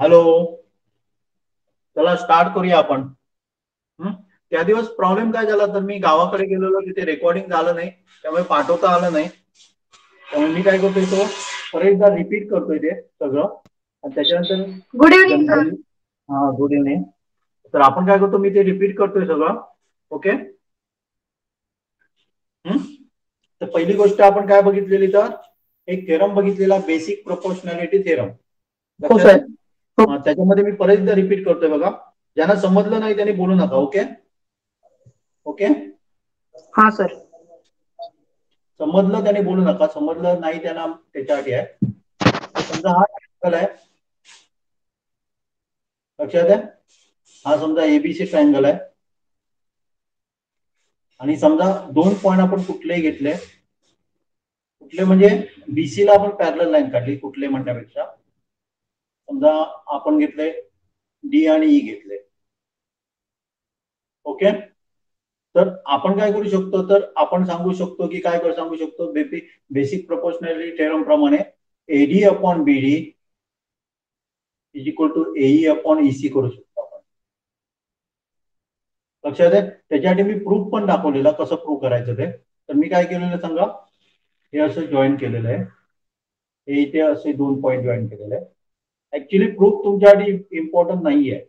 Hello, चला start करूया आपण. त्या दिवस प्रॉब्लेम काय झाला, तर मी गावाकडे गेलेलो, तिथे रेकॉर्डिंग झालं नाही, त्यामुळे पाठवता आलं नाही. त्यामुळे मी काय करतोय, तो परत एकदा रिपीट करतोय ते सगळं, आणि त्याच्यानंतर गुड इव्हनिंग सर. हा, गुड इव्हनिंग. तर आपण काय करतो, मी ते रिपीट करतोय सगळं. ओके. तर पहिली गोष्ट आपण काय बघितलेली, तर एक थेरम बघितलेला, बेसिक प्रोपोर्शनॅलिटी थेरम. त्याच्यामध्ये मी परत एकदा रिपीट करतोय बघा. ज्यांना समजलं नाही त्यांनी बोलू नका. Okay okay. हा सर. समजलं त्याने बोलू नका, समजलं नाही त्यांना त्याच्यासाठी आहे. समजा हा ट्रायंगल आहे, लक्षात आहे. हा समजा एबीसी ट्रायंगल आहे, आणि समजा दोन पॉइंट आपण कुठलेही घेतले, कुठले म्हणजे बीसी ला आपण पॅरलल लाईन काढली, कुठले म्हणण्यापेक्षा समजा आपण घेतले डी आणि ई घेतले. ओके. तर आपण काय करू शकतो, तर आपण सांगू शकतो की काय सांगू शकतो, बेसिक प्रोपोर्शनॅलिटी थेरम प्रमाणे AD upon BD is equal to AE upon EC करू शकतो आपण. लक्षात आहे. त्याच्यासाठी मी प्रूफ पण दाखवलेला, कसं प्रूफ करायचं ते. तर मी काय केलेलं सांगा, हे असं जॉईन केलेलं आहे, हे इथे असे दोन पॉईंट जॉईन केलेले आहे. ऍक्च्युली प्रूफ तुमच्यासाठी इम्पॉर्टंट नाही आहे,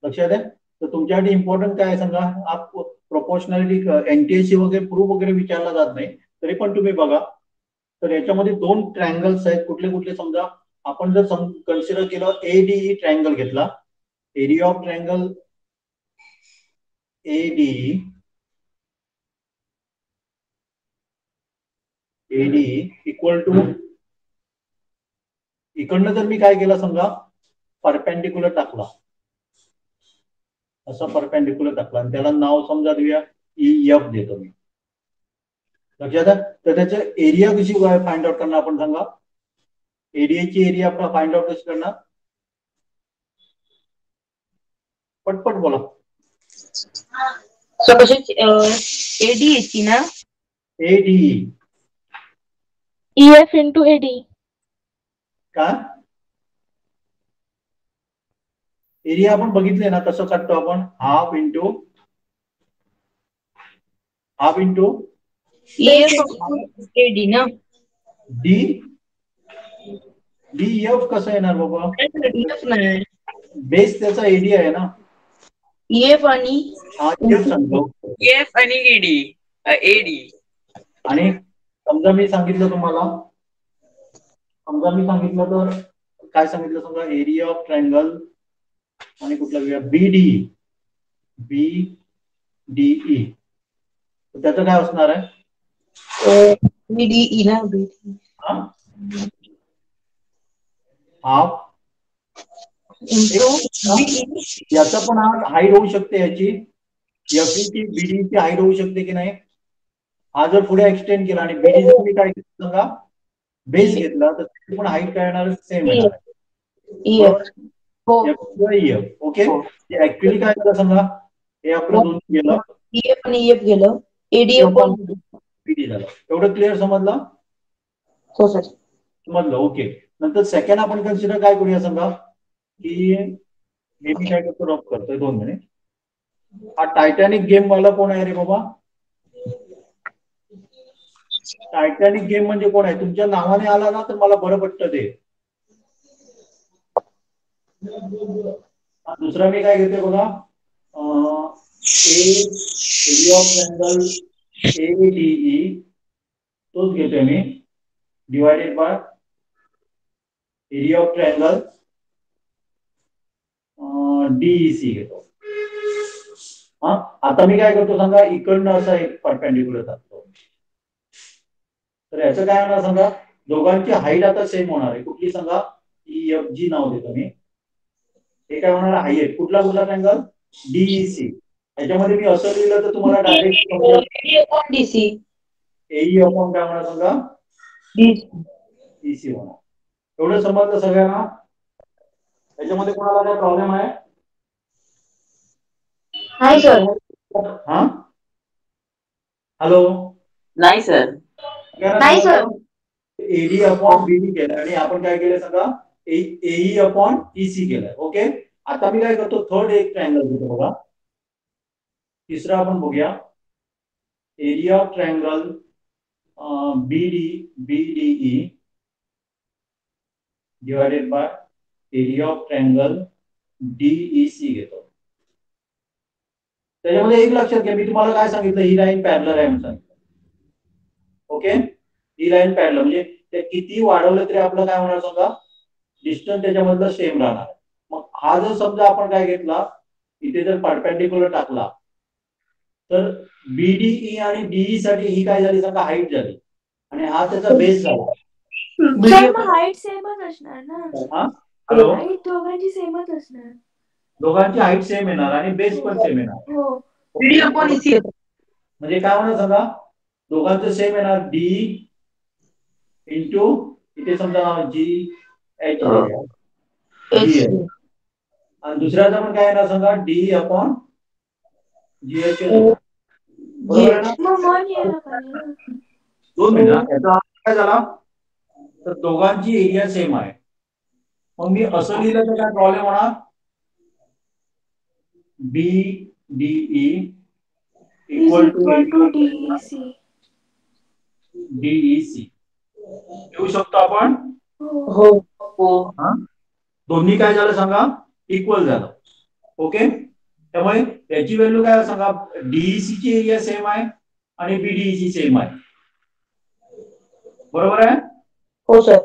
लक्षात आहे. तर तुमच्यासाठी इम्पॉर्टंट काय आहे सांगा, प्रोपोर्शनॅलिटी एनटीएससी वगैरे प्रूफ वगैरे विचारला जात नाही, तरी पण तुम्ही बघा. तर याच्यामध्ये दोन ट्रायंगल्स आहेत, कुठले कुठले समजा आपण जर कन्सिडर केलं, एडीई ट्रायंगल घेतला, area of triangle ADE equal to, इकडनं जर मी काय केलं समजा, परपेंडिक्युलर टाकला, असा परपेंडिक्युलर टाकला, आणि त्याला नाव समजा देऊया EF देतो मी. लक्षात आहे. तर त्याचं एरिया कशी फाइंड आउट करणार आपण सांगा, एरियाची एरिया आपण फाइंड आउट कशी करणार, पटपट बोला. एडीएची ना, एडीई EF इंटू एडी. का एरिया आपण बघितले ना, कसं काढतो आपण, हाफ इंटू एडी ना, डी एफ कसं येणार बाबा, बेस त्याचा एडी आहे ना. EF आणि एफ सांगतो, एफ आणि एडी. आणि समजा मी सांगितलं तुम्हाला, समजा मी सांगितलं तर काय सांगितलं, समजा एरिया ऑफ ट्रायंगल आणि कुठला घेऊया, बीडीई, त्याचं काय असणार आहे, बीडीई ना, बीडी हाफ. याचा पण हाईट होऊ शकते, याची एफईची बीडीची हाईट होऊ शकते की नाही. हा जर पुढे एक्सटेंड केला आणि बीडी जर मी काय केलं सांगा, बेस घेतला, तर त्याची पण हाईट काय येणार, सेम येणार आहे. ओके. ऍक्च्युली काय झालं सांगा, हे आपलं दोन गेलं, EF आणि EF गेलं, एडी अपॉन बीडी झालं. एवढं क्लिअर समजलं. हो सर, समजलं. ओके. नंतर सेकंड आपण कन्सिडर काय करूया सांगा, की मी काय करतो, रफ करतोय 2 मिनिट. हा टायटॅनिक गेम वाला कोण आहे रे बाबा, टायटॅनिक गेम म्हणजे कोण आहे, तुमच्या नावाने आला ना तर मला बरं पडतं ते. दुसरा मी काय घेतोय बघा, एरिया ऑफ ट्रायंगल एडीई, तोच घेतोय मी, divided by area of triangle DEC घेतो. आता मी काय करतो सांगा, इकडनं असा एक परपेंडिक्युलर टाकतो. तर याचं काय होणार सांगा, दोघांची हाईट आता सेम होणार आहे. कुठली सांगा, EFG नाव देतो मी. हे काय होणार, हाईट कुठला ट्रायंगल, डीईसी. याच्यामध्ये मी असं लिहिलं तर तुम्हाला डायरेक्ट एई अपॉन काय होणार सांगा, डीसी होणार. एवढं समजलं सगळ्यांना. याच्यामध्ये कोणाला काय प्रॉब्लेम आहे, नाही सर. हा, हॅलो, नाही सर. नाही सर. एडी अपॉन बीडी केलं, आणि आपण काय केलं सांगा, एई अपॉन ईसी केलाय. ओके, आता मी काय करतो, थर्ड एक ट्रायंगल घेतो बघा. तिसरा आपण बघूया. Area of triangle BDE divided by area of triangle DEC घेतो. त्याच्यामध्ये एक लक्षात घ्या, मी तुम्हाला काय सांगितलं, ही लाईन पॅरलल आहे म्हणून सांगितलं. ओके, ही लाईन पॅरलल म्हणजे ते किती वाढवलं तरी आपलं काय होणार सांगा, डिस्टन्स त्याच्यामधलं सेम राहणार. मग हा जर समजा आपण काय घेतला, इथे जर परपेंडिक्युलर टाकला तर बीडीई आणि डीई साठी ही काय झाली सांगा, हाईट झाली आणि हा त्याचा बेस झाला. सर मग हाईट सेमच असणार ना. हा, हॅलो, हाईट दोघांची सेमच असणार. दोघांची हाईट सेम येणार आणि बेस पण सेम येणार. हो. बीडी अपॉन ईसी येतो. म्हणजे काय होणार सांगा, दोघांचं सेम येणार, डी इंटू इथे समजा जी एच आणि दुसऱ्याचा पण काय येणार सांगा, डी अपॉन जी एच. बरोबर आहे ना. मग वन यायला पाहिजे ना. 2 मिनिट, याचा अर्थ काय झाला, तर दोघांची एरिया सेम आहे. मग मी असं लिहिलं तर काय प्रॉब्लेम होणार, B DE equal to DEC. DEC लिहू शकतो आपण. हो हो. दोन्ही काय झालं सांगा, इक्वल झालं. ओके, त्यामुळे याची व्हॅल्यू काय सांगा, डीईसी ची एरिया सेम आहे आणि बीडीई सेम आहे. बरोबर आहे. हो सर.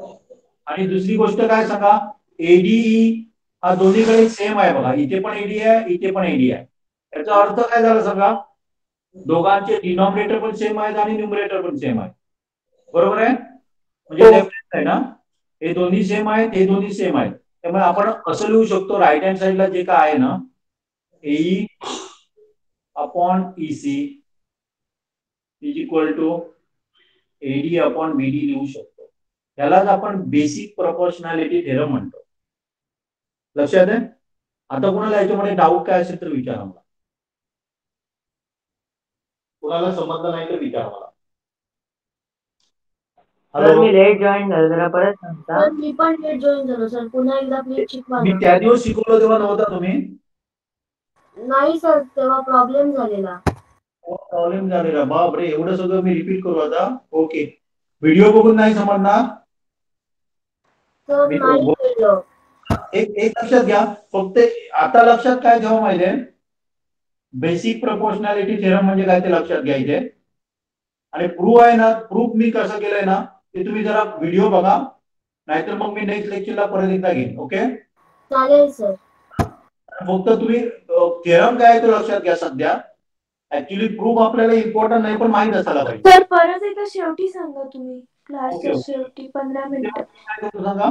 आणि दुसरी गोष्ट काय सांगा, एडीई हा दोन्हीकडे सेम आहे बघा, इथे पण एडी आहे, इथे पण एडी आहे. याचा अर्थ काय झाला सांगा, दोघांचे डिनॉमिनेटर पण सेम आहेत आणि न्यूमरेटर पण सेम आहे. बरोबर आहे. म्हणजे लेफ्ट हँड आहे ना, हे दोन्ही सेम आहेत, हे दोन्ही सेम आहेत. त्यामुळे आपण असं लिहू शकतो, राईट हँड साइडला जे काय आहे ना, AE upon EC is equal to AD upon BD लिहू शकतो. यालाच आपण बेसिक प्रपोर्शनॅलिटी थेरम म्हणतो. लक्षात आहे. आता कोणाला याच्यामध्ये डाऊट काय असेल तर विचारा मला, कोणाला समजलं नाही तर विचारा मला. सर मी लेट जॉईन झालो, जरा परत सांगता. सर मी पण लेट जॉईन झालो सर, पुन्हा एकदा प्लीज शिकवा मी ना. त्या दिवस शिकवलं तेव्हा नव्हता तुम्ही. नाही सर, तेव्हा प्रॉब्लेम झालेला. प्रॉब्लेम झालेला, बापरे, एवढं सगळं मी रिपीट करू आता. ओके, व्हिडिओ बघून नाही समजणार. सर नाही केलं. एक लक्षात घ्या, फक्त आता लक्षात काय ठेवा माहितीये, बेसिक प्रपोर्शनॅलिटी थेरम म्हणजे काय ते लक्षात घ्यायचे. आणि प्रूफ आहे ना, प्रूफ मी कसं केलंय ना, ते तुम्ही जरा व्हिडिओ बघा, नाहीतर मग मी नेक्स्ट लेक्चरला परत एकदा घेईन. ओके, चालेल सर. फक्त तुम्ही थेरम काय आहे तो लक्षात घ्या. सध्या ऍक्च्युली प्रूफ आपल्याला इम्पॉर्टंट नाही, पण माहित असायला पाहिजे. सर परत एकदा शेवटी सांगा तुम्ही, क्लासच्या ओके. शेवटी 15 मिनिटं. काय करतो सांगा,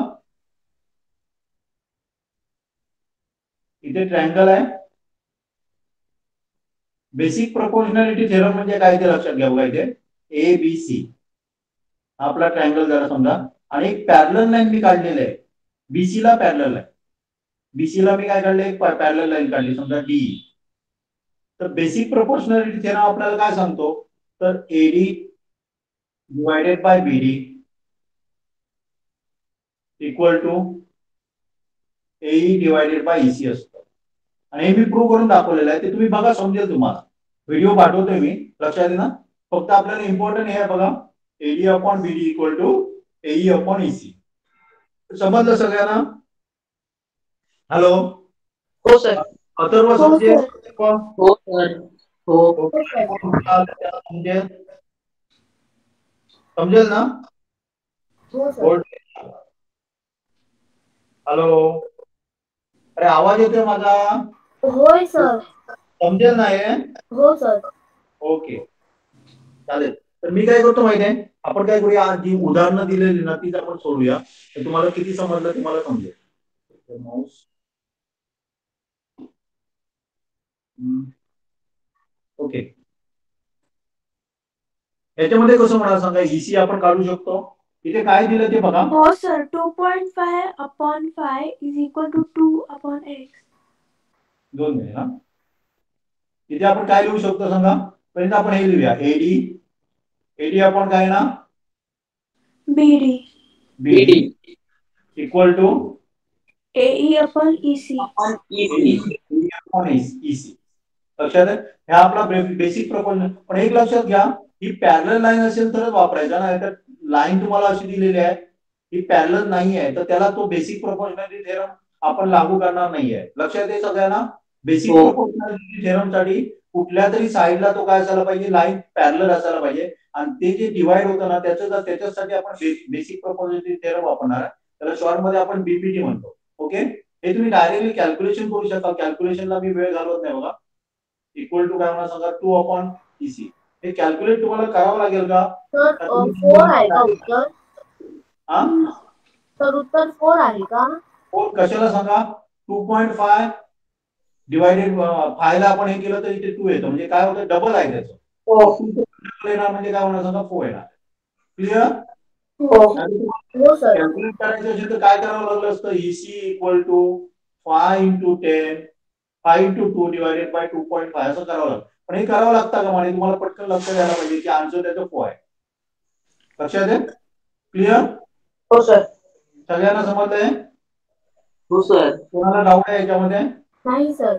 इथे ट्रायंगल आहे, बेसिक प्रपोर्शनॅलिटी थेरम म्हणजे काय ते लक्षात घ्या. बघा इथे ए बी सी आपला ट्रायंगल जरा समजा, आणि एक पॅरलल लाईन मी काढलेली आहे, बीसी ला पॅरलल आहे. बीसी ला मी काय काढले, एक पॅरलल लाईन काढली समजा डी. तर बेसिक प्रपोर्शनॅलिटी थेरम आपल्याला काय सांगतो, तर AD divided by BD equal to AE divided by EC असतं. आणि हे मी प्रूव्ह करून दाखवलेलं आहे, ते तुम्ही बघा, समजेल तुम्हाला. व्हिडिओ पाठवतोय मी, लक्षात आहे ना. फक्त आपल्याला इम्पॉर्टंट हे आहे बघा, AD upon BD equal to AE upon EC. समजलं सगळ्यांना. हॅलो, हो सर. अथर्व हो समजेल. हो सर. हो. समजेल, समजेल ना. हो सर. हॅलो, अरे आवाज येतोय माझा. होय सर. समजेल ना हे. हो सर. ओके, चालेल. तर मी काय करतो माहिती आहे, आपण काय करूया, आज जी उदाहरणं दिलेली ना तीच आपण सोडूया. तुम्हाला किती समजलं तुम्हाला समजेल. Mouse okay. याच्यामध्ये कसं म्हणा सांगा, ईसी आपण काढू शकतो. इथे काय दिलं ते बघा. हो sir, 2.5 upon 5 is equal to 2 upon x. 2 minute हा. इथे आपण काय लिहू शकतो सांगा, पहिल्यांदा आपण हे लिहूया, एडी. एडी आपण काय ना, BD BD equal to AE upon EC. upon EC. EC. लक्षात आहे, हा आपला बेसिक प्रपोजल. पण एक लक्षात घ्या, ही पॅरलल लाईन असेल तरच वापरायचा, नाही तर लाईन तुम्हाला अशी दिलेली आहे ही पॅरलल नाही आहे तर त्याला तो बेसिक प्रोपोर्शनॅलिटी थेरम आपण लागू करणार नाहीये. लक्षात आहे सगळ्यांना, बेसिक हो. प्रोपोर्शनॅलिटी थेरम साठी कुठल्या तरी साईडला तो काय असायला पाहिजे, लाईन पॅरलल असायला पाहिजे. आणि ते जे डिवाइड होतं ना त्याच्यासाठी आपण बेसिक प्रोपोर्शनॅलिटी थेरम वापरणार आहे. त्याला शॉर्ट मध्ये आपण बीपीटी म्हणतो. ओके, हे तुम्ही डायरेक्टली कॅल्क्युलेशन करू शकता. कॅल्क्युलेशनला मी वेळ घालवत नाही बघा. इक्वल टू काय म्हणा सांगा, 2 अपॉन EC. हे कॅल्क्युलेट तुम्हाला करावं लागेल का? सर 4 आहे का उत्तर? हा, सर उत्तर 4 आहे का? कशाला सांगा, 2.5 डिवायडेड 5 ला आपण हे केलं तर इथे 2 येतं, म्हणजे काय होतं, डबल आहे त्याचं. डबल येणार म्हणजे काय होणार सांगा, 4 येणार. क्लिअर? हो सर. कॅल्क्युलेट करायचं असेल तर काय करावं लागलं असतं, EC equal to 5 into 10 5 into 2 divided by 2.5 असं करावं लागतं. पण हे करावं लागतं का, म्हणजे तुम्हाला पटकन लक्षात यायला पाहिजे की आन्सर त्याचं 4 आहे. लक्षात आहे? क्लिअर? हो सर. सगळ्यांना समजलंय? हो सर. कोणाला डाऊट आहे याच्यामध्ये? नाही सर.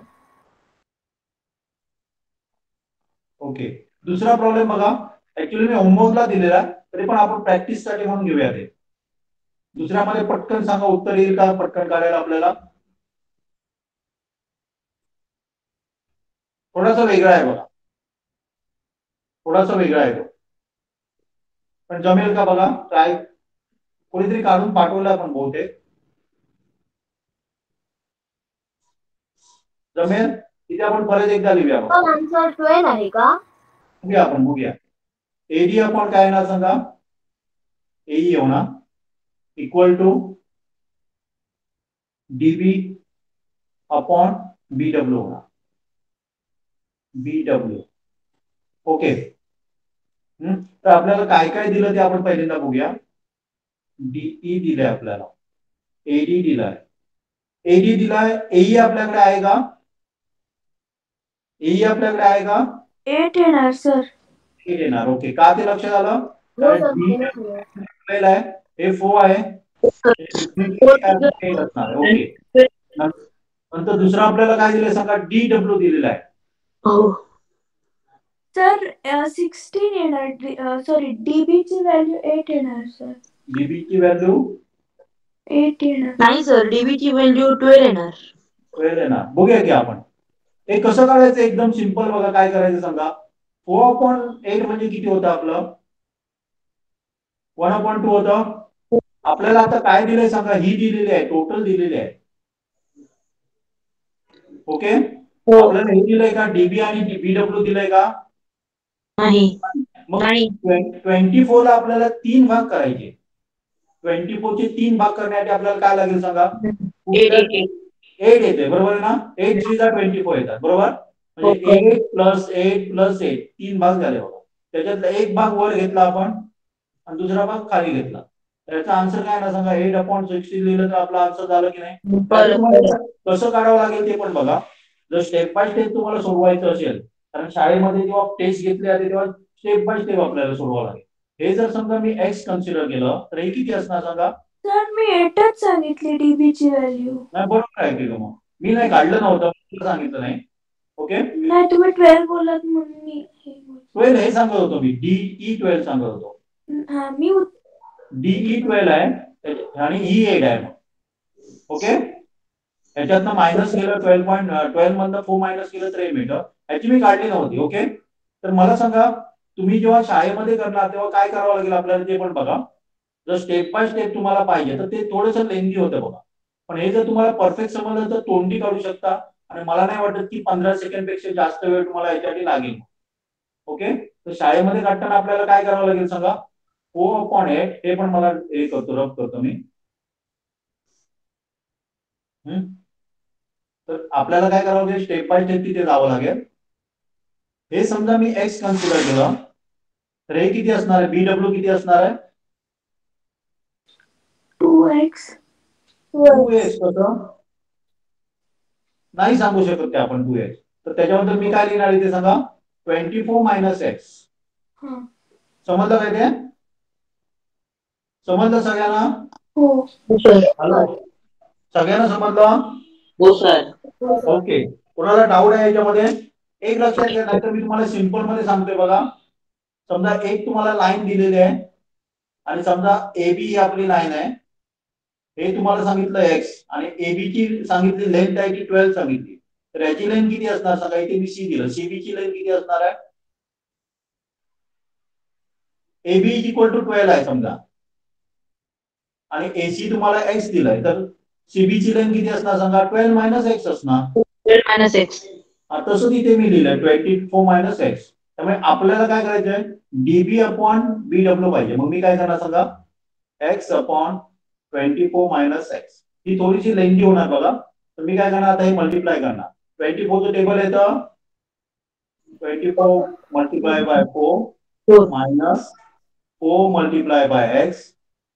ओके, दुसरा प्रॉब्लेम बघा. ऍक्च्युअली मी होमवर्कला दिलेला तरी पण आपण प्रॅक्टिस साठी म्हणून घेऊया. ते दुसऱ्यामध्ये पटकन सांगा, उत्तर येईल का पटकन काढायला आपल्याला? थोडासा वेगळा आहे बघा, थोडासा वेगळा आहे तो, पण जमेल का बघा. ट्राय कोणीतरी काढून पाठवलं आपण बहुतेक. जमेल? तिथे आपण परत एकदा लिहूया. आन्सर 12 आहे का? बघूया आपण, बघूया. एडी आपण काय ना सांगा, एई येऊ ना equal to DB upon BW होणार. बीडब्ल्यू. ओके, तर आपल्याला काय काय दिलं ते आपण पहिल्यांदा बघूया. डीई दिलंय आपल्याला, एडी दिलाय, एडी दिलाय, एई आपल्याकडे आहे का? एई आपल्याकडे आहे का? 8 येणार सर. 8 येणार. ओके, का ते लक्षात आलं? कारण D आहे, हे 4 आहे, ओके. नंतर दुसरा आपल्याला काय दिलंय सांगा, डीडब्ल्यू दिलेला आहे. हो सर 16 येणार. सॉरी, डीबी ची व्हॅल्यू 8 येणार सर. डीबी ची व्हॅल्यू 8 येणार. नाही सर, डीबी ची व्हॅल्यू 12 येणार. 12 येणार. बघूया की आपण हे कसं काढायचं. एकदम सिंपल बघा, काय करायचं सांगा. 4/8 म्हणजे किती होतं आपलं, 1/2 होतं. आपल्याला आता काय दिलंय सांगा, ही दिलेली आहे, टोटल दिलेली आहे. ओके, आपल्याला हे दिलंय का, डीबी आणि बीडब्ल्यू दिलंय का? नाही. मग 24 ला आपल्याला 3 भाग करायचे. 24 चे 3 भाग करण्यासाठी आपल्याला काय लागेल सांगा, 8 येते, बरोबर आहे ना. 8 3 24 येतात, बरोबर. म्हणजे 8 + 8 + 8 3 भाग झाले बघा. त्याच्यातला एक भाग वर घेतला आपण आणि दुसरा भाग खाली घेतला. त्याचा आन्सर काय ना सांगा, 8/16 लिहिलं तर आपला आन्सर झालं की नाही. कसं काढावं लागेल ते पण बघा. जर स्टेप बाय स्टेप तुम्हाला सोडवायचं असेल, कारण शाळेमध्ये जेव्हा टेस्ट घेतली जाते तेव्हा स्टेप बाय स्टेप आपल्याला सोडवावं लागेल. हे जर समजा मी एक्स कन्सिडर केलं तर हे किती असणार सांगा. सर मी 8च सांगितली डीबी ची व्हॅल्यू. नाही, बरोबर आहे की मग मी नाही काढलं नव्हतं, सांगितलं नाही. ओके, नाही, तुम्ही 12 बोलत म्हणून मी 12 हे सांगत होतो मी, डीई 12 सांगत होतो. हा, मी डीई 12 आहे आणि ही 8 आहे. ओके, याच्यातनं मायनस केलं 12 मधनं 4 मायनस केलं तर हे मिळतं. याची मी काढली नव्हती. ओके, तर मला सांगा, तुम्ही जेव्हा शाळेमध्ये करणार तेव्हा काय करावं लागेल आपल्याला ते पण बघा. जर स्टेप बाय स्टेप तुम्हाला पाहिजे तर ते थोडंसं लेंदी होतं बघा. पण हे जर तुम्हाला परफेक्ट समजलं तर तोंडी काढू शकता. आणि मला नाही वाटत की 15 सेकंड पेक्षा जास्त वेळ तुम्हाला याच्यासाठी लागेल. ओके, तर शाळेमध्ये काढताना आपल्याला काय करावं लागेल सांगा, 4/8 हे पण मला हे करतो, रब करतो मी. तर आपल्याला काय करावं लागेल, स्टेप बाय स्टेप तिथे जावं लागेल. हे समजा मी एक्स कन्सिडर केलं तर हे किती असणार आहे, बीडब्ल्यू किती असणार आहे, 2x. 2x. कसं नाही सांगू शकत ते आपण 2x. तर त्याच्याबद्दल मी काय लिहिणार आहे ते सांगा, 24 - x. समजलं काय ते? समजलं सगळ्यांना? हो. हॅलो, सगळ्यांना समजलं? हो सर. ओके. कोणाला डाऊट आहे याच्यामध्ये? एक लक्षात घ्या, नाहीतर मी तुम्हाला सिंपल मध्ये सांगतोय बघा. समजा एक तुम्हाला लाईन दिलेली आहे आणि समजा एबी ही आपली लाईन आहे. हे तुम्हाला सांगितलं एक्स आणि एबी ची सांगितली लेंथ आहे की 12 सांगितली. तर याची लेंथ किती असणार सांगा? इथे मी सी दिलं. सीबी ची लेंथ किती असणार आहे? AB इज इक्वल टू 12 आहे समजा आणि AC तुम्हाला x दिलाय, तर CB ची लेंथ किती असणार सांगा? 12 मायनस x असणार. 12 - x. तसं इथे मी लिहिलंय 24 मायनस x. त्यामुळे आपल्याला काय करायचंय? DB अपॉन BW पाहिजे. मग मी काय करणार सांगा? x upon 24 minus x. ही थोडीशी लेंथी होणार बघा. तर मी काय करणार आता? हे मल्टिप्लाय करणार. 24 चं टेबल येतं 24 multiply by 4 minus 4 multiplied by x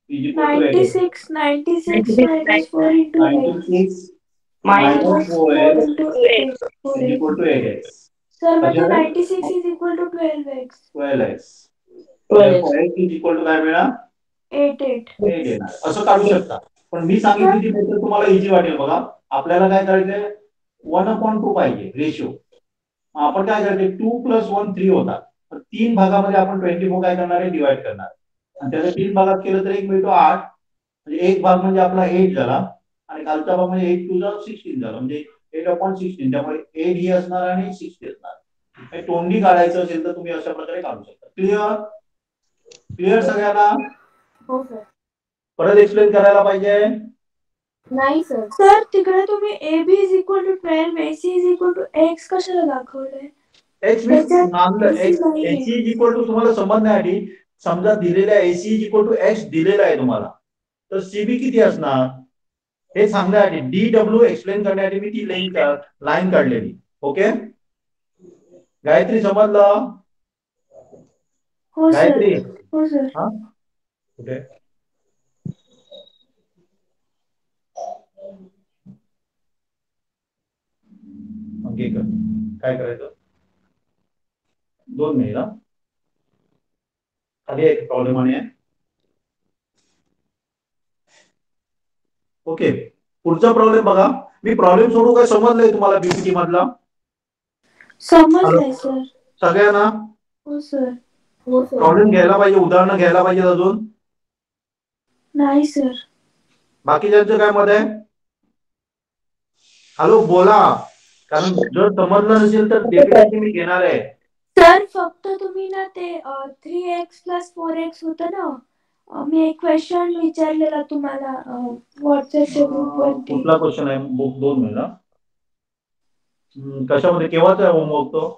is equal to 96 minus 4 into 8. 96 Minus minus 4 4x into 8. is equal to 8x. Sir, म्हणजे कशाला? 96 is equal to 12x. 12x. 12x. Therefore x is equal to काय मिळणार? 8. 8 येणार. असं काढू शकता. पण मी सांगितली ती मेथड तुम्हाला इझी वाटेल बघा. आपल्याला काय करायचंय? 1/2 पाहिजे रेशिओ. आपण काय करायचं? 2 + 1 3 होता. तर 3 भागामध्ये आपण 24 काय करणार आहे? डिवाइड करणार. आणि त्याला 3 भागात केलं तर एक मिळतो 8. म्हणजे एक भाग म्हणजे आपला 8 झाला आणि खालचा भाग म्हणजे 8 2 16 झाला. म्हणजे 8/16. त्यामुळे 8 ही असणार आणि 60 असणार. हे तोंडी काढायचं असेल तर तुम्ही अशा प्रकारे काढू शकता. क्लिअर? क्लिअर सगळ्यांना? हो सर. परत एक्सप्लेन करायला पाहिजे? नाही सर. सर तिकडे तुम्ही AB is equal to 12, AC is equal to x कशाला दाखवलंय? एक्स मी त्याच्यात मानलं. AC नाहीये. AC इज इक्वल टू तुम्हाला समजण्यासाठी समजा दिलेल्या AC is equal to x दिलेला आहे तुम्हाला, तर CB किती असणार हे सांगण्यासाठी DW एक्सप्लेन करण्यासाठी मी ती लाईन काढलेली. ओके गायत्री, समजलं? हो सर. गायत्री हो सर. हा कुठे? ओके काय करायचं? 2 मिनिट. खाली एक प्रॉब्लेम आहे. ओके पुढचा प्रॉब्लेम बघा. मी प्रॉब्लेम सोडू काय? समजलंय तुम्हाला बीपीटी मधला? समजलंय सर. सगळ्यांना? हो सर. हो सर. प्रॉब्लेम घ्यायला पाहिजे, उदाहरणं घ्यायला पाहिजे अजून? नाही सर. बाकीच्यांचं काय मत आहे? हॅलो बोला, कारण जर समजलं नसेल तर डेफिनेटली मी घेणार आहे. सर फक्त तुम्ही ना ते 3x + 4x होतं ना, मी एक क्वेश्चन विचारलेला तुम्हाला व्हॉट्सअपच्या ग्रुपवरती. कुठला क्वेश्चन आहे? Book 2 minute. कशामध्ये केव्हाचा आहे होमवर्क तो?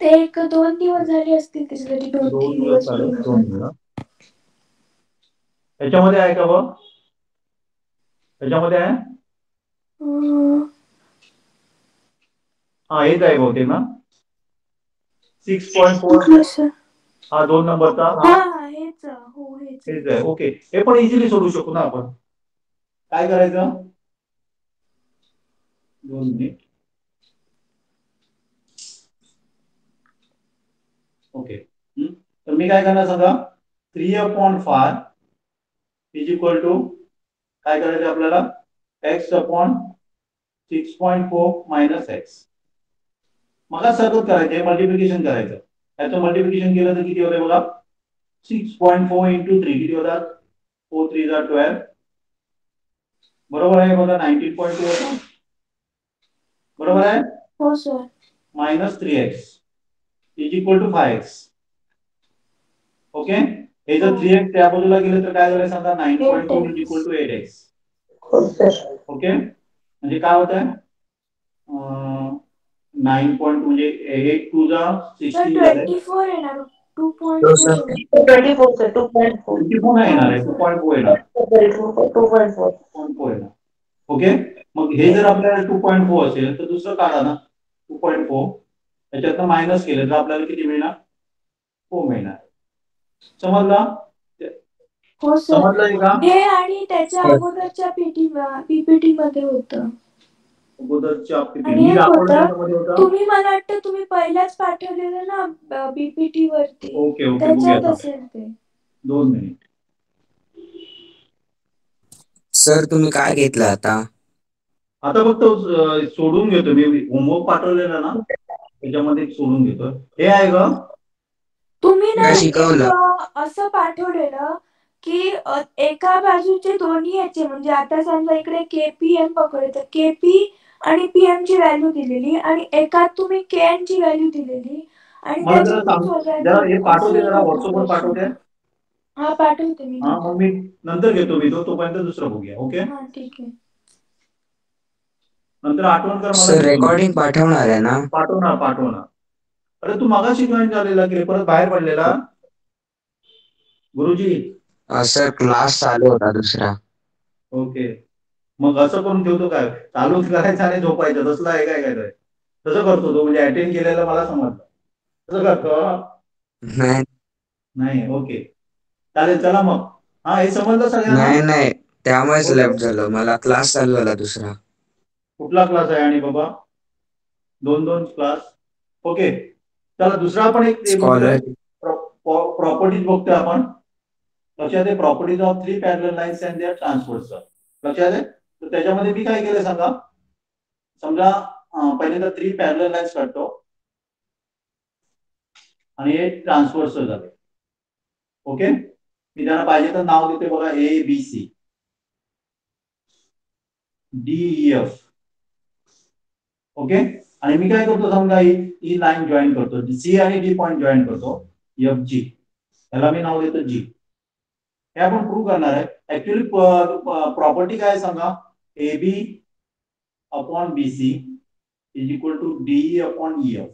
ते 1-2 दिवस झाले असतील त्याच्यासाठी. 2-3 दिवस झाले. झाले. 2 मिनिट. याच्यामध्ये आहे का बघ? याच्यामध्ये आहे? हा हेच आहे बहुतेक ना. 6.4 कुठलं सर? हा 2 नंबरचा. हा हेच. हो हेच. हेच आहे. ओके हे पण इझिली सोडू शकू ना आपण. काय करायचं? 2 मिनिट. ओके तर मी काय करणार सांगा? 3/5 इज इक्वल टू काय करायचं आपल्याला? x/6.4 minus x. मला सरळ करायचं मल्टिप्लिकेशन करायचं. याचं मल्टिप्लिकेशन केलं तर किती होते बघा? 6.4 into 3 किती होतात? 4 3 12. बरोबर आहे बघा. 19.2 होतं. बरोबर आहे? हो sir. Minus 3x is equal to 5x. Okay हे जर 3x त्या बाजूला गेलं तर काय झालं सांगा? 9.2 is equal to 8x. Okay म्हणजे काय होत आहे? 9. म्हणजे 8 2 16 झाले. 24 येणार. 2.4. 24 sir. 2.4. 24 नाही येणार आहे. 2.4 येणार. 2.4. 2.4 येणार. ओके मग हे जर आपल्याला 2.4 असेल तर दुसरं काढा ना. 2.4 त्याच्यातनं मायनस केलं तर आपल्याला किती मिळणार? 4 मिळणार. समजला? हो सर. समजलंय का? हे आणि त्याच्या अगोदरच्या पीपीटी मध्ये होतं. अगोदरच्या आणि मी एक दाखवलं होतं, त्यामध्ये होतं. तुम्ही मला वाटतं तुम्ही पहिल्याच पाठवलेलं ना पीपीटी वरती. ओके ओके त्याच्यात बघूया. असेल ते. 2 मिनिट. सर तुम्ही काय घेतलं आता? आता फक्त सोडून घेतो मी होमवर्क पाठवलेला ना त्याच्यामध्ये सोडून घेतो. हे आहे का? तुम्ही ना काय एक शिकवलं? असं पाठवलेलं की एका बाजूचे दोन्ही याचे म्हणजे आता समजा इकडे केपीएम पकडले तर केपी आणि पीएम ची व्हॅल्यू दिलेली आणि एकात तुम्ही केएन ची व्हॅल्यू दिलेली आणि मला जरा त्याच्यातून सांग, जरा हे शोधायचं पाठवते, असं जरा होतं व्हॉट्सअपवर पाठवते. क्वेश्चन. हा पाठवते मी हा नंतर. मग मी नंतर घेतो मी तोपर्यंत दुसरं बघूया. ओके, हा ठीक आहे. नंतर आठवण कर मला. सर रेकॉर्डिंग पाठवणार आहे ना? पाठवणार. अरे तू मगाशी जॉईन झालेला की परत बाहेर पडलेला गुरुजी? सर क्लास चालू होता दुसरा. ओके, मग असं करून ठेवतो काय, चालूच करायचं आणि झोपायचं, तसलं आहे काय? काय तसं करतो तो, म्हणजे अटेंड केलेलं मला समजलं. तसं करतो नाही नाही? ओके चालेल, चला मग. हा हे समजलं सगळ्यांना? नाही त्यामुळेच ओके. लेफ्ट झालो, मला क्लास चालू झाला दुसरा. कुठला क्लास आहे आणि बाबा? दोन क्लास. ओके चला, दुसरा आपण एक स्कॉलर. प्रॉपर्टीज बघतोय आपण. लक्षात आहे, properties of 3 parallel lines and their transfers. लक्षात आहे. तर त्याच्यामध्ये मी काय केलं सांगा. समजा पहिल्यांदा 3 पॅरलल लाईन्स काढतो आणि हे ट्रान्सफर्स झाले. ओके, मी त्यांना पाहिजे तर नाव देते बघा, A B C D E F. Okay, आणि मी काय करतो समजा ही लाईन जॉईन करतो, सी आणि डी पॉईंट जॉईन करतो, एफ जी, याला मी नाव देतो जी. हे आपण प्रूव्ह करणार आहे. ऍक्च्युअली प्रॉपर्टी काय सांगा, A B upon B C is equal to D upon E F.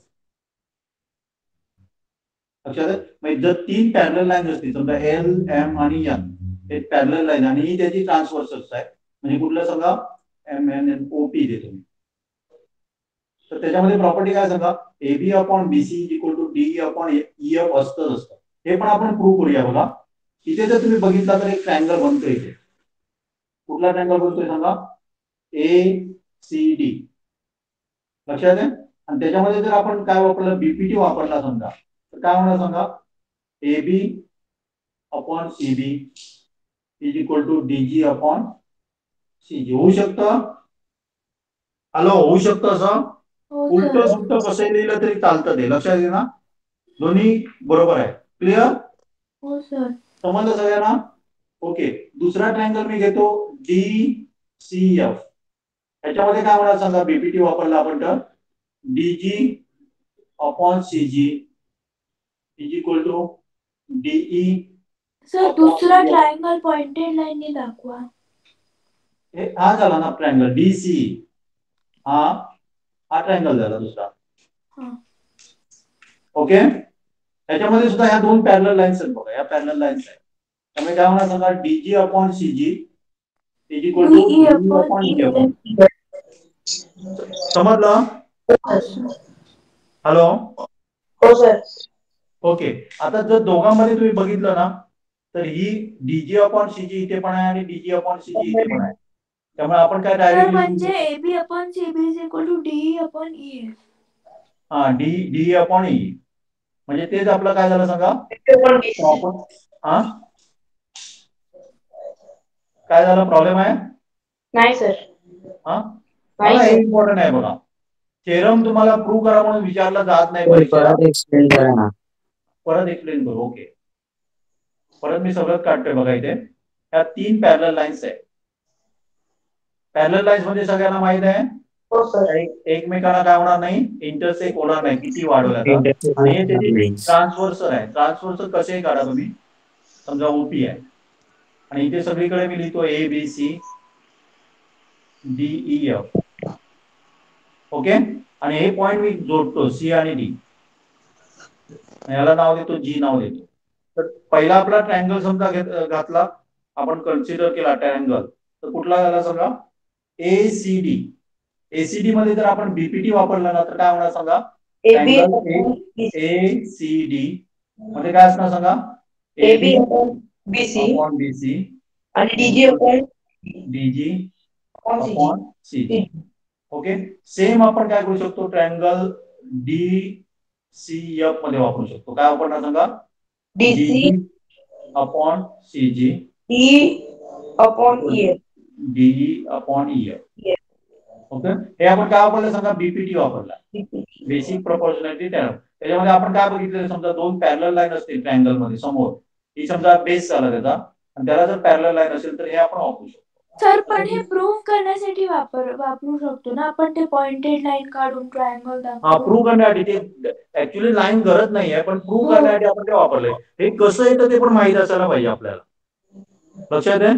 लक्षात आहे. म्हणजे जर 3 पॅरलल लाईन असतील, समजा एल एम आणि एन, हे पॅरलल लाईन आणि ही त्याची ट्रान्सव्हर्सल्स आहे, म्हणजे कुठलं सांगा, M N N O P देतो मी. तर त्याच्यामध्ये प्रॉपर्टी काय सांगा, A B upon B C is equal to D upon E F असतं. हे पण आपण प्रूव्ह करूया बघा. इथे जर तुम्ही बघितला तर एक ट्रायंगल बनतोय इथे. कुठला ट्रायंगल बनतोय सांगा, ए सी डी. लक्षात आहे. आणि त्याच्यामध्ये जर आपण काय वापरलं, बीपीटी वापरला समजा, तर काय होणार सांगा, A B upon C B is equal to DG upon C G. होऊ शकतं? हॅलो, होऊ शकतं असं? हो उलट सर. सुलट कसं लिहिलं तरी चालतं, ते लक्षात घे ना. दोन्ही बरोबर आहे. क्लिअर? हो सर. समजलं सगळ्यांना? ओके, दुसरा ट्रायंगल मी घेतो, डी सी एफ. याच्यामध्ये काय होणार सांगा, बीपीटी वापरला आपण तर DG upon CG is equal to DE. Sir दुसरा ट्रायंगल पॉइंटेड लाईनने दाखवा. हे हा झाला ना ट्रायंगल डी सी. हा ट्रायंगल झाला दुसरा. हा. ओके, याच्यामध्ये सुद्धा ह्या 2 पॅरलल लाईन्स आहेत बघा, या पॅरलल लाईन्स आहेत. त्यामुळे काय होणार सांगा, DG upon CG is equal to DE DE upon upon E E F. F. समजलं? हॅलो. हो सर. ओके, आता जर दोघांमध्ये तुम्ही बघितलं ना, तर ही डीजी अपॉन सीजी इथे पण आहे आणि डीजी अपॉन सीजी इथे पण आहे. त्यामुळे आपण काय सर डायरेक्ट म्हणजे A B upon C B is equal to DE upon E F. हा डी अपॉन ई, म्हणजे तेच आपलं काय झालं सांगा, हा काय झालं, प्रॉब्लेम आहे? नाही सर. हा नाही मला हे सर. इम्पॉर्टंट आहे बघा. थेरम तुम्हाला प्रूव्ह करा म्हणून विचारला जात नाही परीक्षेला. परत एक्सप्लेन करा ना. परत एक्सप्लेन करू. ओके, परत मी सगळं काढतोय बघा. इथे ह्या 3 पॅरलल लाईन्स आहे. पॅरलल लाईन्स म्हणजे सगळ्यांना माहित आहे, हो सर. एकमेकांना काय होणार नाही, इंटरसेक्ट होणार नाही किती वाढवल्या तर. आणि हे त्याची ट्रान्सव्हर्सल आहे. ट्रान्सव्हर्सल कसेही काढा तुम्ही. समजा ओपी आहे आणि इथे सगळीकडे मी लिहितो A B C D E F. Okay, आणि हे पॉइंट मी जोडतो सी आणि डी, याला नाव देतो जी, नाव देतो. तर पहिला आपला ट्रायंगल समजा घातला आपण, कन्सिडर केला ट्रायंगल, तर कुठला झाला सांगा, एसीडी. एसीडी मध्ये जर आपण बीपीटी वापरला ना, तर काय होणार सांगा, एसीडी मध्ये काय असणार सांगा, AB upon BC upon BC आणि DG upon DG upon CG. Okay, same आपण काय करू शकतो, ट्रायंगल डी सी एफ मध्ये वापरू शकतो. काय वापरणार सांगा, DC upon CG E upon E F. D upon EF. Okay, हे आपण काय वापरलं सांगा, बीपीटी वापरला, बेसिक प्रपोर्शनॅलिटी थेरम. त्याच्यामध्ये आपण काय बघितलं, समजा दोन पॅरलल लाईन असतील ट्रायंगल मध्ये समोर, ही समजा बेस झाला त्याचा, आणि त्याला जर पॅरलल लाईन असेल तर हे आपण वापरू शकतो. सर पण हे प्रूव्ह करण्यासाठी वापरू शकतो ना आपण, ते पॉइंटेड लाईन काढून ट्रायंगल दाखवून. प्रूव्ह करण्यासाठी ते ऍक्च्युली लाईन गरज नाहीये, पण प्रूव्ह करण्यासाठी आपण ते वापरलंय. हे कसं येतं ते पण माहित असायला पाहिजे आपल्याला. लक्षात आहे,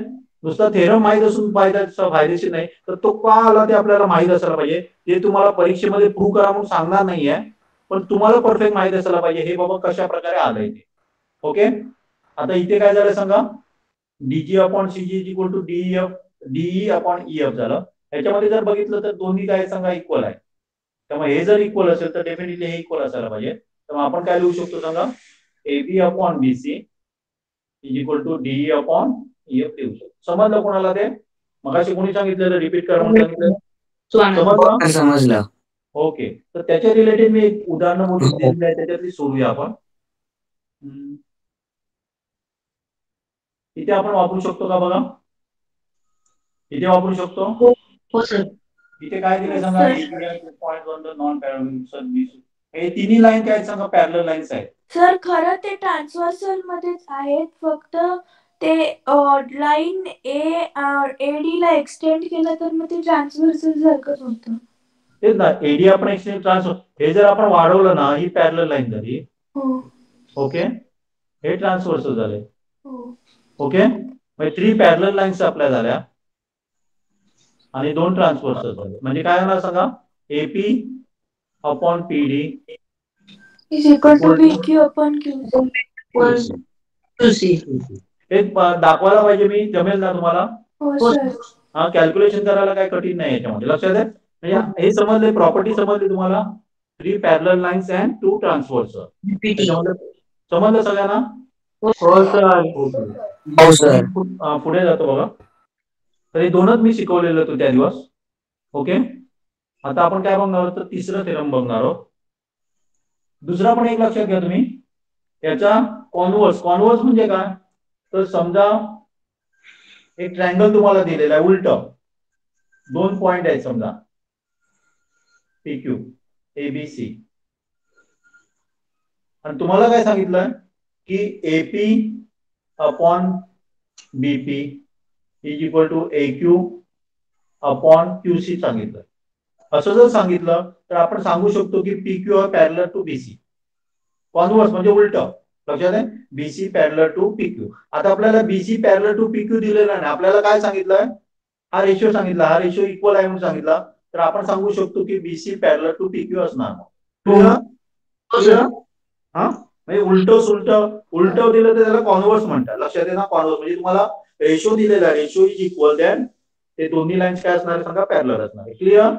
नुसता थेरम माहित असून फायदेशीर नाही, तर तो का आला ते आपल्याला माहित असायला पाहिजे. ते तुम्हाला परीक्षेमध्ये प्रूव्ह करा म्हणून सांगणार नाहीये, पण तुम्हाला परफेक्ट माहित असायला पाहिजे हे बाबा कशा प्रकारे आलंय ते. ओके, आता इथे काय झालं सांगा, DG upon CG is equal to DE upon EF झालं. याच्यामध्ये जर बघितलं तर दोन्ही काय सांगा इक्वल आहे, त्यामुळे हे जर इक्वल असेल तर डेफिनेटली हे इक्वल असायला पाहिजे. त्यामुळे आपण काय लिहू शकतो सांगा, AB upon BC is equal to DE upon EF लिहू शकतो. समजलं कोणाला ते? मगाशी कोणी सांगितलेलं, रिपीट करा म्हणून सांगितलं, समजलं. ओके, तर त्याच्या रिलेटेड मी एक उदाहरण म्हणून दिलेलं आहे, त्याच्यातली सोडूया आपण. इथे आपण वापरू शकतो का बघा, इथे वापरू शकतो. हो सर. इथे काय दिलंय सांगा, नॉन पॅरलल. हे तिन्ही लाईन काय सांगा, पॅरलल लाईन्स आहेत. सर खरं ते ट्रान्सव्हर्सल मध्येच आहेत, फक्त ते लाईन AD ला एक्सटेंड केलं तर मग ते ट्रान्सव्हर्सल सारखंच होतं. तेच ना, एडी आपण एक्सटेंड ट्रान्सफर, हे जर आपण वाढवलं ना, ही पॅरलल लाईन झाली. ओके, हे ट्रान्सव्हर्सल झाले. ओके, म्हणजे 3 पॅरलल लाईन्स आपल्या झाल्या आणि 2 ट्रान्सव्हर्सल झाले. म्हणजे काय होणार सांगा, AP upon PD is equal to BQ upon QC. हे दाखवायला पाहिजे मी, जमेल ना तुम्हाला? हो सर. हा, कॅल्क्युलेशन करायला काय कठीण नाही याच्यामध्ये, लक्षात आहे. म्हणजे हे समजले, प्रॉपर्टी समजली तुम्हाला, 3 पॅरलल लाईन्स अँड 2 ट्रान्सव्हर्सल. समजलं सगळ्यांना? हो सर. पुढे जातो बघा. तर हे दोनच मी शिकवलेलं होतं त्या दिवस. ओके, आता आपण काय बघणार आहोत, तर तिसरं थेरम बघणार आहोत. दुसरा पण एक लक्षात घ्या तुम्ही, याचा कॉन्व्हर्स म्हणजे काय, तर समजा एक ट्रायंगल तुम्हाला दिलेला आहे उलट, 2 पॉइंट आहेत समजा PQ ABC, आणि तुम्हाला काय सांगितलं की AP upon BP is equal to AQ upon QC सांगितलं. असं जर सांगितलं तर आपण सांगू शकतो की PQ are parallel to BC. Converse म्हणजे उलट, लक्षात आहे, BC पॅरलल टू PQ. आता आपल्याला BC पॅरलल टू PQ दिलेला नाही, आपल्याला काय सांगितलंय, हा रेशिओ सांगितला, हा रेशिओ इक्वल आहे म्हणून सांगितला, तर आपण सांगू शकतो की BC पॅरलल टू PQ असणार. हा, म्हणजे उलट दिलं तर त्याला कॉन्व्हर्स म्हणतात. लक्षात आहे ना, कॉन्व्हर्स म्हणजे तुम्हाला रेशिओ दिलेला आहे, रेशिओ इज इक्वल, देन ते दोन्ही लाईन्स काय असणार आहे सांगा, पॅरलल असणार आहे. क्लिअर?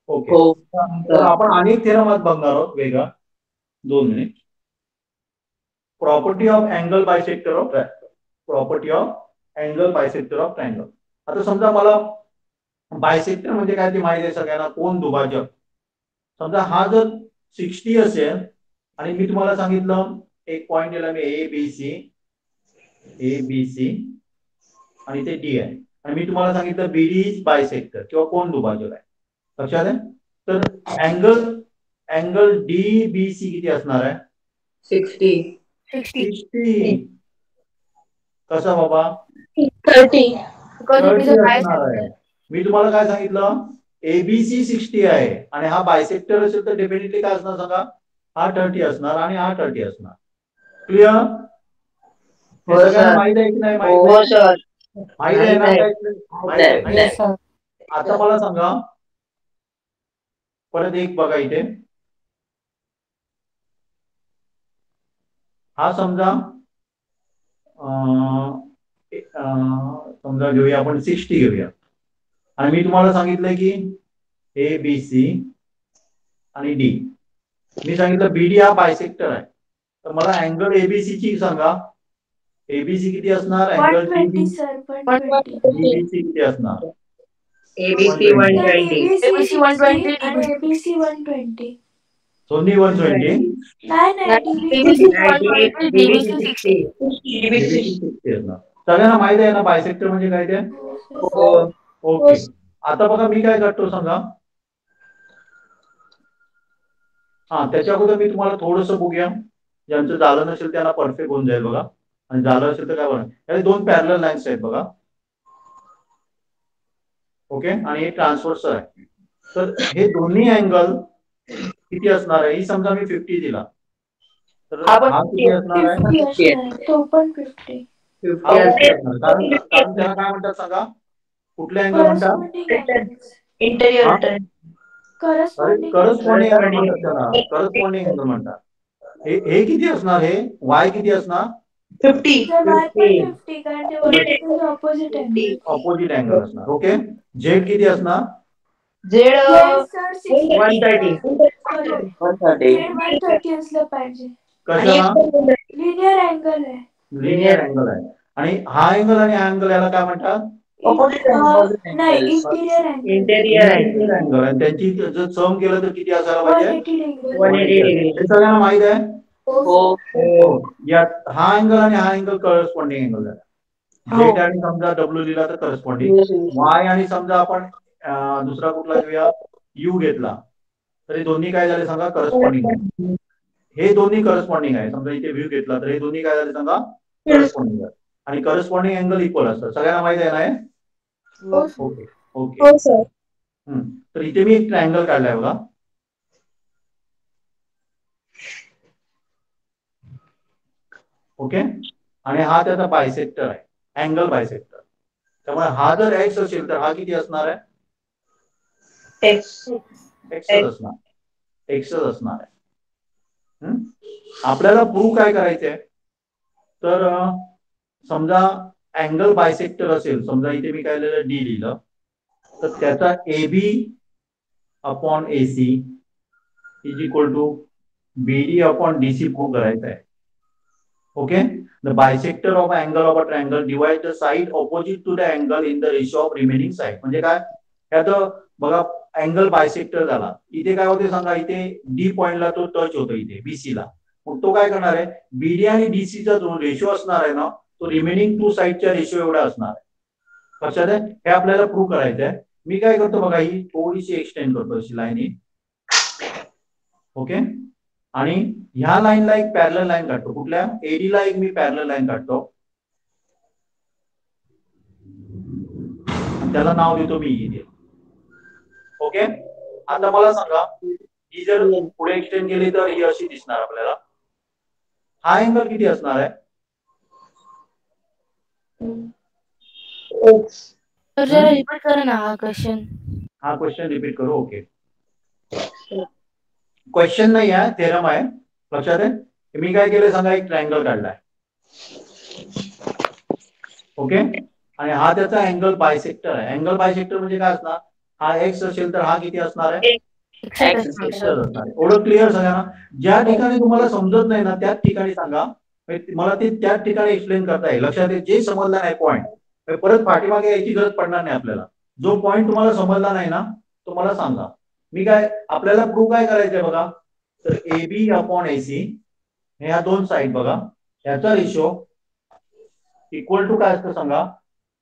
ओके, तर आपण अनेक थेरम आज बघणार आहोत वेगळा. 2 minute. Property of angle bisector of triangle. आता समजा मला बायसेक्टर म्हणजे काय ते माहिती आहे सगळ्यांना, कोन दुभाजक. समजा हा जर 60 असेल आणि मी तुम्हाला सांगितलं एक पॉइंट दिला मी ABC आणि ते D आहे, आणि मी तुम्हाला सांगितलं BD इज बायसेक्टर किंवा कोन दुभाजक आहे. लक्षात आहे, तर अँगल DBC किती असणार आहे? 60. कसा बाबा? 30. असणार आहे. मी तुम्हाला काय सांगितलं, ABC 60 आहे आणि हा बायसेक्टर असेल तर डेफिनेटली काय असणार सांगा, हा 30 असणार आणि हा 30 असणार. क्लिअर? माहित आहे की नाही? माहित आहे ना? आता मला सांगा, परत एक बघा इथे, हा समजा घेऊया आपण 60 घेऊया, आणि मी तुम्हाला सांगितलं की ABC आणि D. मी सांगितलं BD हा बायसेक्टर आहे, तर मला अँगल ABC ची सांगा, ABC किती असणार, अँगल DBC किती असणार? ABC 120. ABC 120 आणि ABC 120. दोन्ही 120. नाही DBC 60. DBC 60 असणार. सगळ्यांना माहिती आहे ना बायसेक्टर म्हणजे काय ते? हो. ओके. आता बघा मी काय करतो सांगा. हा त्याच्या अगोदर मी तुम्हाला थोडंसं बघूया. ज्यांचं झालं नसेल त्यांना परफेक्ट होऊन जाईल बघा. आणि झालं असेल तर काय बघा. याचे 2 पॅरलल लाईन्स आहेत बघा. ओके आणि हे ट्रान्सव्हर्स आहे. तर हे दोन्ही अँगल किती असणार आहे? ही समजा मी 50 दिला. तर हा पण हा किती असणार आहे? 50 असणार. तो पण 50. हा 50 असणार. कारण त्याला काय म्हणतात सांगा? कुठले अँगल म्हणतात? Corresponding angles. इंटेरियर हा? टर्न. अरे Corresponding angles. करस्पॉन्डिंग अँगल म्हणतात त्याला. करस्पॉन्डिंग अँगल म्हणतात. हे किती असणार? हे वाय किती असणार? 50. तर y पण 50 कारण ते vertical opposite angle. Opposite angle असणार. ओके. झेड किती असणार? Z Yes, sir, 60. 130. Sorry. 130. Z 130 असलं पाहिजे. कशाला? लिनियर अँगल आहे. लिनियर अँगल आहे. आणि हा अँगल आणि हा अँगल याला काय म्हणतात? नाही, interior angle. Interior interior angle. आणि त्यांची जर सम केलं तर किती असायला पाहिजे? 180 degree. 180 डिग्री. हे सगळ्यांना माहित आहे? हो. यात हा अँगल आणि हा अँगल करस्पॉन्डिंग अँगल आहे. झेड आणि समजा डब्ल्यू लिहिला तर करस्पॉन्डिंग. वाय आणि समजा आपण दुसरा कुठला घेऊया यू घेतला तर हे दोन्ही काय झाले सांगा? करस्पॉन्डिंग. हे दोन्ही करस्पॉन्डिंग आहे. समजा इथे व्ह्यू घेतला तर हे दोन्ही काय झाले सांगा? करस्पॉन्डिंग आहे. आणि करस्पॉन्डिंग अँगल इक्वल असतात. सगळ्यांना माहित आहे ना हे? Okay okay. हो सर. तर इथे मी एक ट्रायंगल काढलाय बघा. ओके. आणि हा त्याचा बायसेक्टर आहे. Angle bisector. त्यामुळे हा जर एक्स असेल तर हा किती असणार आहे? एक्सच असणार. एक्सच असणार आहे. आपल्याला प्रूव्ह काय करायचंय? तर समजा अँगल बायसेक्टर असेल. समजा इथे मी काय लिहिलं? डी लिहिलं. तर त्याचा AB upon AC is equal to BD upon DC prove करायचा आहे. ओके. The bisector of angle of a triangle divide the side opposite to the angle in the ratio of remaining side. म्हणजे काय? यात बघा अँगल बायसेक्टर झाला. इथे काय होते सांगा? इथे डी पॉइंटला तो टच होतो इथे BC ला. मग तो काय करणार आहे? BD आणि DCचा जो रेशो असणार आहे ना तो रिमेनिंग 2 साइडच्या रेशो एवढा असणार आहे. लक्षात आहे? हे आपल्याला प्रूव्ह करायचं आहे. मी काय करतो बघा ही थोडीशी एक्सटेंड करतो अशी लाईन. ओके. आणि ह्या लाईनला एक पॅरलल लाईन काढतो. कुठल्या? AD ला एक मी पॅरलल लाईन काढतो. त्याला नाव देतो मी इथे. ओके. आता मला सांगा ही जर पुढे एक्सटेंड केली तर ही अशी दिसणार आपल्याला. हा अँगल किती असणार आहे? जरा रिपीट करा ना हा क्वेश्चन. हा क्वेश्चन रिपीट करू. ओके. क्वेश्चन नाही आहे, थेरम आहे. लक्षात आहे? मी काय केलंय सांगा? एक ट्रायंगल काढलाय. ओके. आणि हा त्याचा अँगल बायसेक्टर आहे. अँगल बायसेक्टर म्हणजे काय असणार? हा एक्स असेल तर हा किती असणार आहे? एक्स असणार आहे. एवढं क्लिअर सगळ्यांना? ज्या ठिकाणी तुम्हाला समजत नाही ना त्याच ठिकाणी सांगा. मला ते त्याच ठिकाणी एक्सप्लेन करता येईल. लक्षात आहे? जे समजलं नाही पॉईंट परत पाठीमागे यायची गरज पडणार नाही आपल्याला. जो पॉईंट तुम्हाला समजला नाही ना तो मला सांगा. मी काय आपल्याला प्रूव्ह काय करायचंय बघा. तर AB अपॉन AC ह्या 2 साइड बघा याचा रेशो इक्वल टू काय असतं सांगा?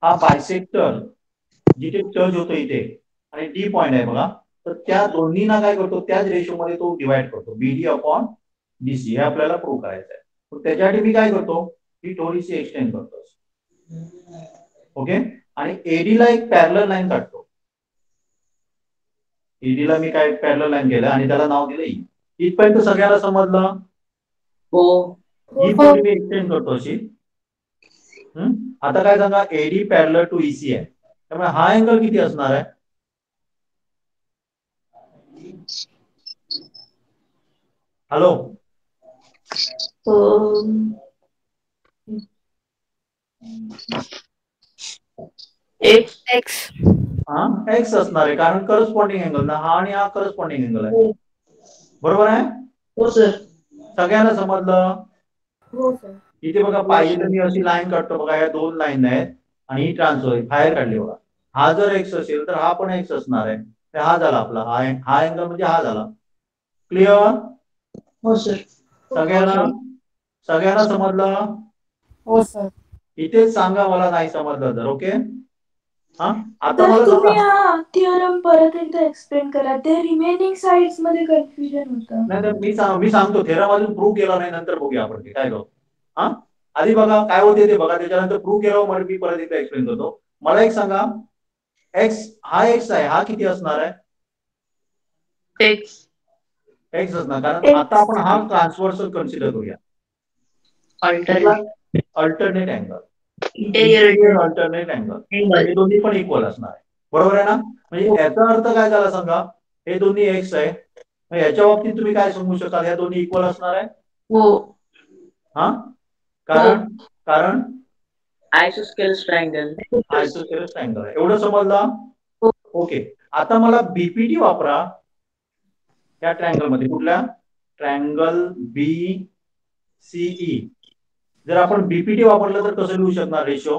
हा बायसेक्टर जिथे टच होतो इथे आणि डी पॉइंट आहे बघा. तर त्या दोन्हीना काय करतो? त्याच रेशो मध्ये तो डिवाइड करतो. BD अपॉन DC हे आपल्याला प्रूव्ह करायचं आहे. त्याच्यासाठी मी काय करतो? ही थोडीशी एक्सटेंड करतो. ओके. आणि AD ला एक पॅरलल लाईन काढतो. AD ला मी काय पॅरलल लाईन केलं आणि त्याला नाव दिलं E. इथपर्यंत सगळ्याला समजलं? हो. ही थोडी मी एक्सटेंड करतो अशी. आता काय सांगा? AD पॅरलल टू EC आहे. त्यामुळे हा अँगल किती असणार आहे? हॅलो. एक्स. हा एक्स असणार आहे कारण करस्पॉन्डिंग अँगल ना हा आणि हा करस्पॉन्डिंग अँगल आहे. बरोबर आहे? हो सर. सगळ्यांना समजलं? हो सर. इथे बघा पाहिजे तर मी अशी लाईन काढतो बघा. या 2 लाईन आहेत आणि ही ट्रान्सफर बाहेर काढली बघा. हा जर एक्स असेल तर हा पण एक्स असणार आहे. हा झाला आपला हा अँगल म्हणजे हा झाला. क्लिअर? हो सर. सगळ्यांना समजलं? हो सर. इथेच सांगा मला नाही समजलं तर. ओके, हा आता तर मला तुम्ही सांगा. हा थिअरम परत एकदा एक्सप्लेन करा. ते रिमेनिंग साइड्स मध्ये कन्फ्युजन होतं. नाही तर मी सांगतो, थेरम अजून प्रूव्ह केला नाही, नंतर बघूया आपण ते काय करू. हा आधी बघा काय होते ते बघा, त्याच्यानंतर प्रूव्ह केलं मग मी परत एकदा एक्सप्लेन करतो. मला एक सांगा, एक्स हा एक्स आहे, हा किती असणार आहे? एक्स एक्स असणार, कारण X. आता आपण हा ट्रान्सव्हर्सल कन्सिडर करूया. Alternate angle, interior alternate angle, हे दोन्ही पण इक्वल असणार आहे. बरोबर आहे ना? म्हणजे याचा अर्थ काय झाला सांगा, हे दोन्ही एक्स आहे, मग याच्या बाबतीत तुम्ही काय सांगू शकाल, या दोन्ही इक्वल असणार आहे. हो हा कारण कारण आयसोस्केलस ट्रायंगल. आयसोस्केलस ट्रायंगल आहे. एवढं समजलं? हो. ओके, आता मला बीपीटी वापरा या ट्रायंगल मध्ये. कुठल्या? ट्रायंगल बी सीई. जर आपण बीपीटी वापरलं तर कसं लिहू शकणार रेशो?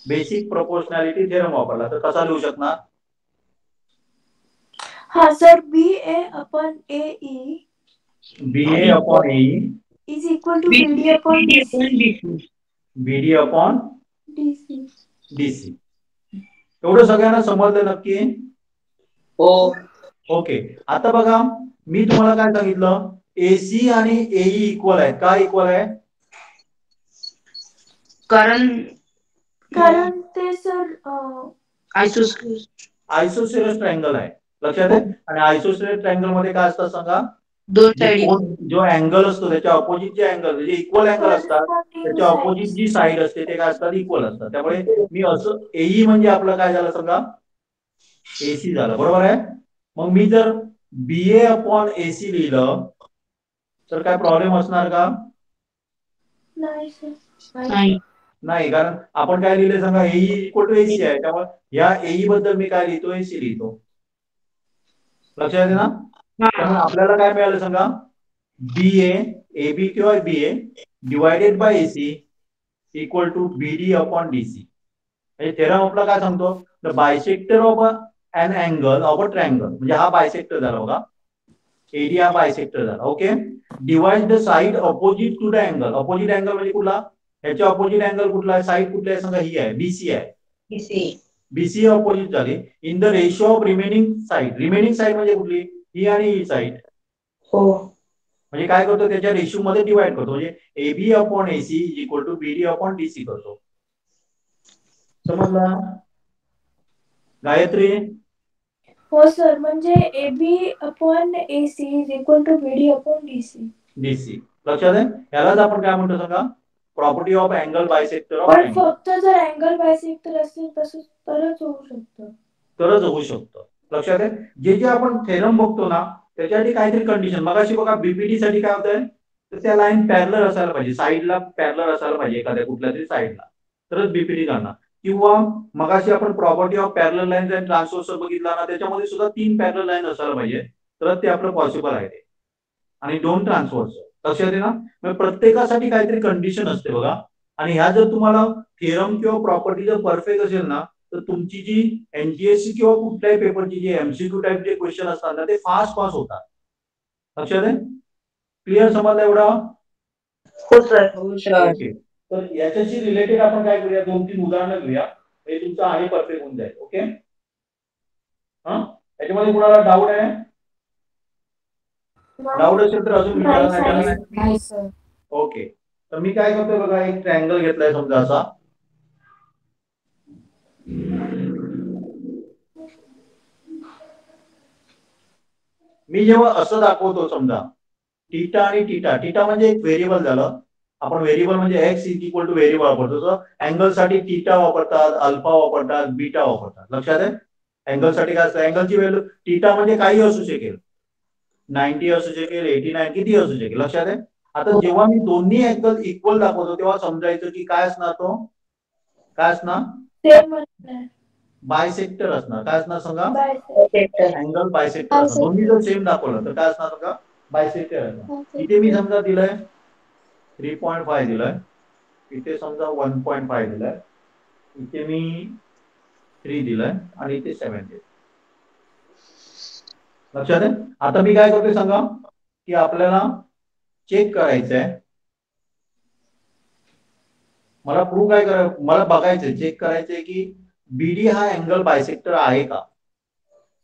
बेसिक प्रोपोर्शनॅलिटी थेरम वापरला तर कसा लिहू शकणार? हा sir, BA/AE BA upon AE is equal to BD/DC. BD upon DC. DC. एवढं सगळ्यांना समजलं नक्की? हो. ओके, आता बघा मी तुम्हाला काय सांगितलं, एसी आणि एई इक्वल आहे. काय इक्वल आहे? कारण ते सर आयसोसेलस ट्रायंगल आहे, लक्षात आहे. आणि आयसोसेलस ट्रायंगल मध्ये काय असतं सांगा, दोन जो अँगल असतो त्याच्या अपोजिट जे अँगल, जे इक्वल अँगल असतात त्याच्या अपोजिट जी साइड असते ते काय असतात, इक्वल असतात. त्यामुळे मी असं एई म्हणजे आपलं काय झालं सांगा, एसी झालं. बरोबर आहे. मग मी जर बीए अपॉन एसी लिहिलं तर काय प्रॉब्लेम असणार का? नाही सर. नाही, कारण आपण काय लिहिले सांगा, एई इक्वल टू एसी आहे. त्यामुळे या एई बद्दल मी काय लिहितो, एसी लिहितो. लक्षात येते ना? त्यामुळे आपल्याला काय मिळालं सांगा, बीए एबी किंवा BA divided by AC equal to BD upon DC. म्हणजे थेरम आपला काय सांगतो, the bisector of an angle of a triangle. म्हणजे हा बायसेक्टर झाला बघा, एडी हा बायसेक्टर झाला. Okay, divide the side opposite to the angle. Opposite angle म्हणजे कुठला? ह्याच्या अपोजिट अँगल कुठला आहे? साइड कुठली आहे सांगा, ही आहे, बीसी आहे. बीसी अपोजिट झाली in the ratio of remaining side. Remaining side म्हणजे कुठली? ही आणि ही साइड. हो. म्हणजे काय करतो, त्याच्या रेशो मध्ये डिवाइड करतो. म्हणजे AB upon AC equal to BD upon DC करतो. समजला गायत्री? हो सर, म्हणजे AB/AC is equal to BD/DC. DC. लक्षात आहे. यालाच आपण काय म्हणतो सांगा, property of angle bisector of पण अँगल. फक्त जर अँगल बायसेक्टर असेल तरच होऊ शकतं. तरच होऊ शकतं. लक्षात आहे. जे जे आपण थेरम बघतो ना त्याच्यासाठी काहीतरी कंडिशन. मगाशी बघा बीपीटी साठी काय होतंय, तर त्या लाईन पॅरलर असायला पाहिजे, साईडला पॅरलर असायला पाहिजे एखाद्या कुठल्या तरी साईडला, तरच बीपीटी करणार. किंवा मगाशी आपण property of parallel line and transversal बघितला ना, त्याच्यामध्ये सुद्धा 3 पॅरलर लाईन असायला पाहिजे, तरच ते आपलं पॉसिबल आहे ते. आणि 2 ट्रान्सव्हर्सल. लक्षात आहे ना? मग प्रत्येकासाठी काहीतरी कंडिशन असते बघा. आणि ह्या जर तुम्हाला थेरम किंवा प्रॉपर्टी जर परफेक्ट असेल ना, तर तुमची जी एनटीएससी किंवा कुठल्याही पेपरची जी एमसीक्यू टाईप जे क्वेश्चन असतात ना, ते फास्ट पास होतात. लक्षात आहे? क्लिअर समजलं एवढा? हो सर. ओके, तर याच्याशी रिलेटेड आपण काय करूया, 2-3 उदाहरणं घेऊया, हे तुमचं आहे परफेक्ट होऊन जाईल. ओके, हा याच्यामध्ये कुणाला डाऊट आहे? डाऊट असेल तर अजून विचारा. नाही सर. ओके, तर मी काय करतोय बघा, एक ट्रायंगल घेतलाय समजा असा. मी जेव्हा असं दाखवतो समजा, टीटा आणि टीटा. टीटा म्हणजे एक व्हेरिएबल झालं. आपण व्हेरिएबल म्हणजे x is equal two variable वापरतो. तर अँगल साठी टीटा वापरतात, अल्फा वापरतात, बीटा वापरतात. लक्षात आहे? अँगल साठी काय असतं, अँगलची व्हॅल्यू टीटा म्हणजे काही असू शकेल, 90 असू शकेल, 89 किती असू शकेल. लक्षात आहे? आता जेव्हा मी दोन्ही अँगल इक्वल दाखवतो तेव्हा समजायचं की काय असणार, तो काय असणार, बायसेक्टर असणार. काय असणार सांगा, अँगल बायसेक्टर असणार. दोन्ही जर सेम दाखवलं तर काय असणार बघा, बायसेक्टर असणार. इथे मी समजा दिलंय 3.5 दिलंय, इथे समजा 1.5 दिलंय, इथे मी 3 दिलंय आणि इथे 7 दिलंय. लक्षात आहे? आता मी काय करतोय सांगा, की आपल्याला चेक करायचंय मला प्रूव्ह काय करायचं, मला बघायचंय, चेक करायचंय की बीडी हा अँगल बायसेक्टर आहे का.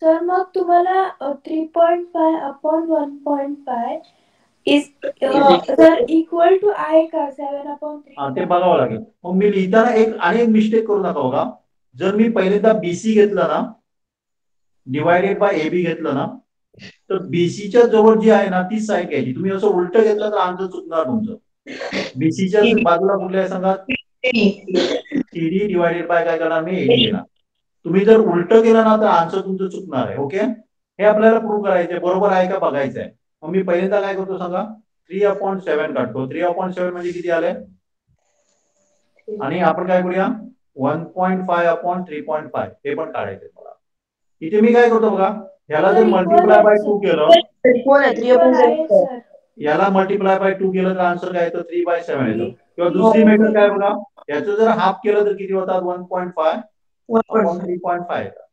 तर मग तुम्हाला 3.5 अपॉन 1.5 इज तर इक्वल टू आहे का 7 अपॉन 3? ते बघावं लागेल. मग मी लिहिताना एक मिस्टेक करू नका बघा. जर मी पहिल्यांदा बीसी घेतलं ना, डिवायडेड बाय एबी घेतलं ना, तर बीसीच्या जवळ जी आहे ना तीच साईड घ्यायची. तुम्ही असं उलट घेतलं तर आन्सर चुकणार तुमचं. बीसीच्या बाजूला कुठल्या आहे सांगा, ईडी डिवायडेड बाय काय करणार मी, एडी घेणार. तुम्ही जर उलट केलं ना तर आन्सर तुमचं चुकणार आहे. ओके, हे आपल्याला प्रूव्ह करायचंय, बरोबर आहे का बघायचंय. मग मी पहिल्यांदा काय करतो सांगा, 3/7 काढतो. 3/7 म्हणजे किती आले, आणि आपण काय करूया 1.5 अपॉन 3.5 हे पण काढायचंय मला. इथे मी काय करतो बघा, ह्याला जर मल्टिप्लाय बाय 2 केलं, इक्वल आहे सर. याला मल्टिप्लाय बाय 2 केलं तर आन्सर काय येतो, 3/7 येतो. किंवा दुसरी मेथड काय बघा, याचं जर हाफ केलं तर किती होतात, 1.5 अपॉन 3.5 येतात.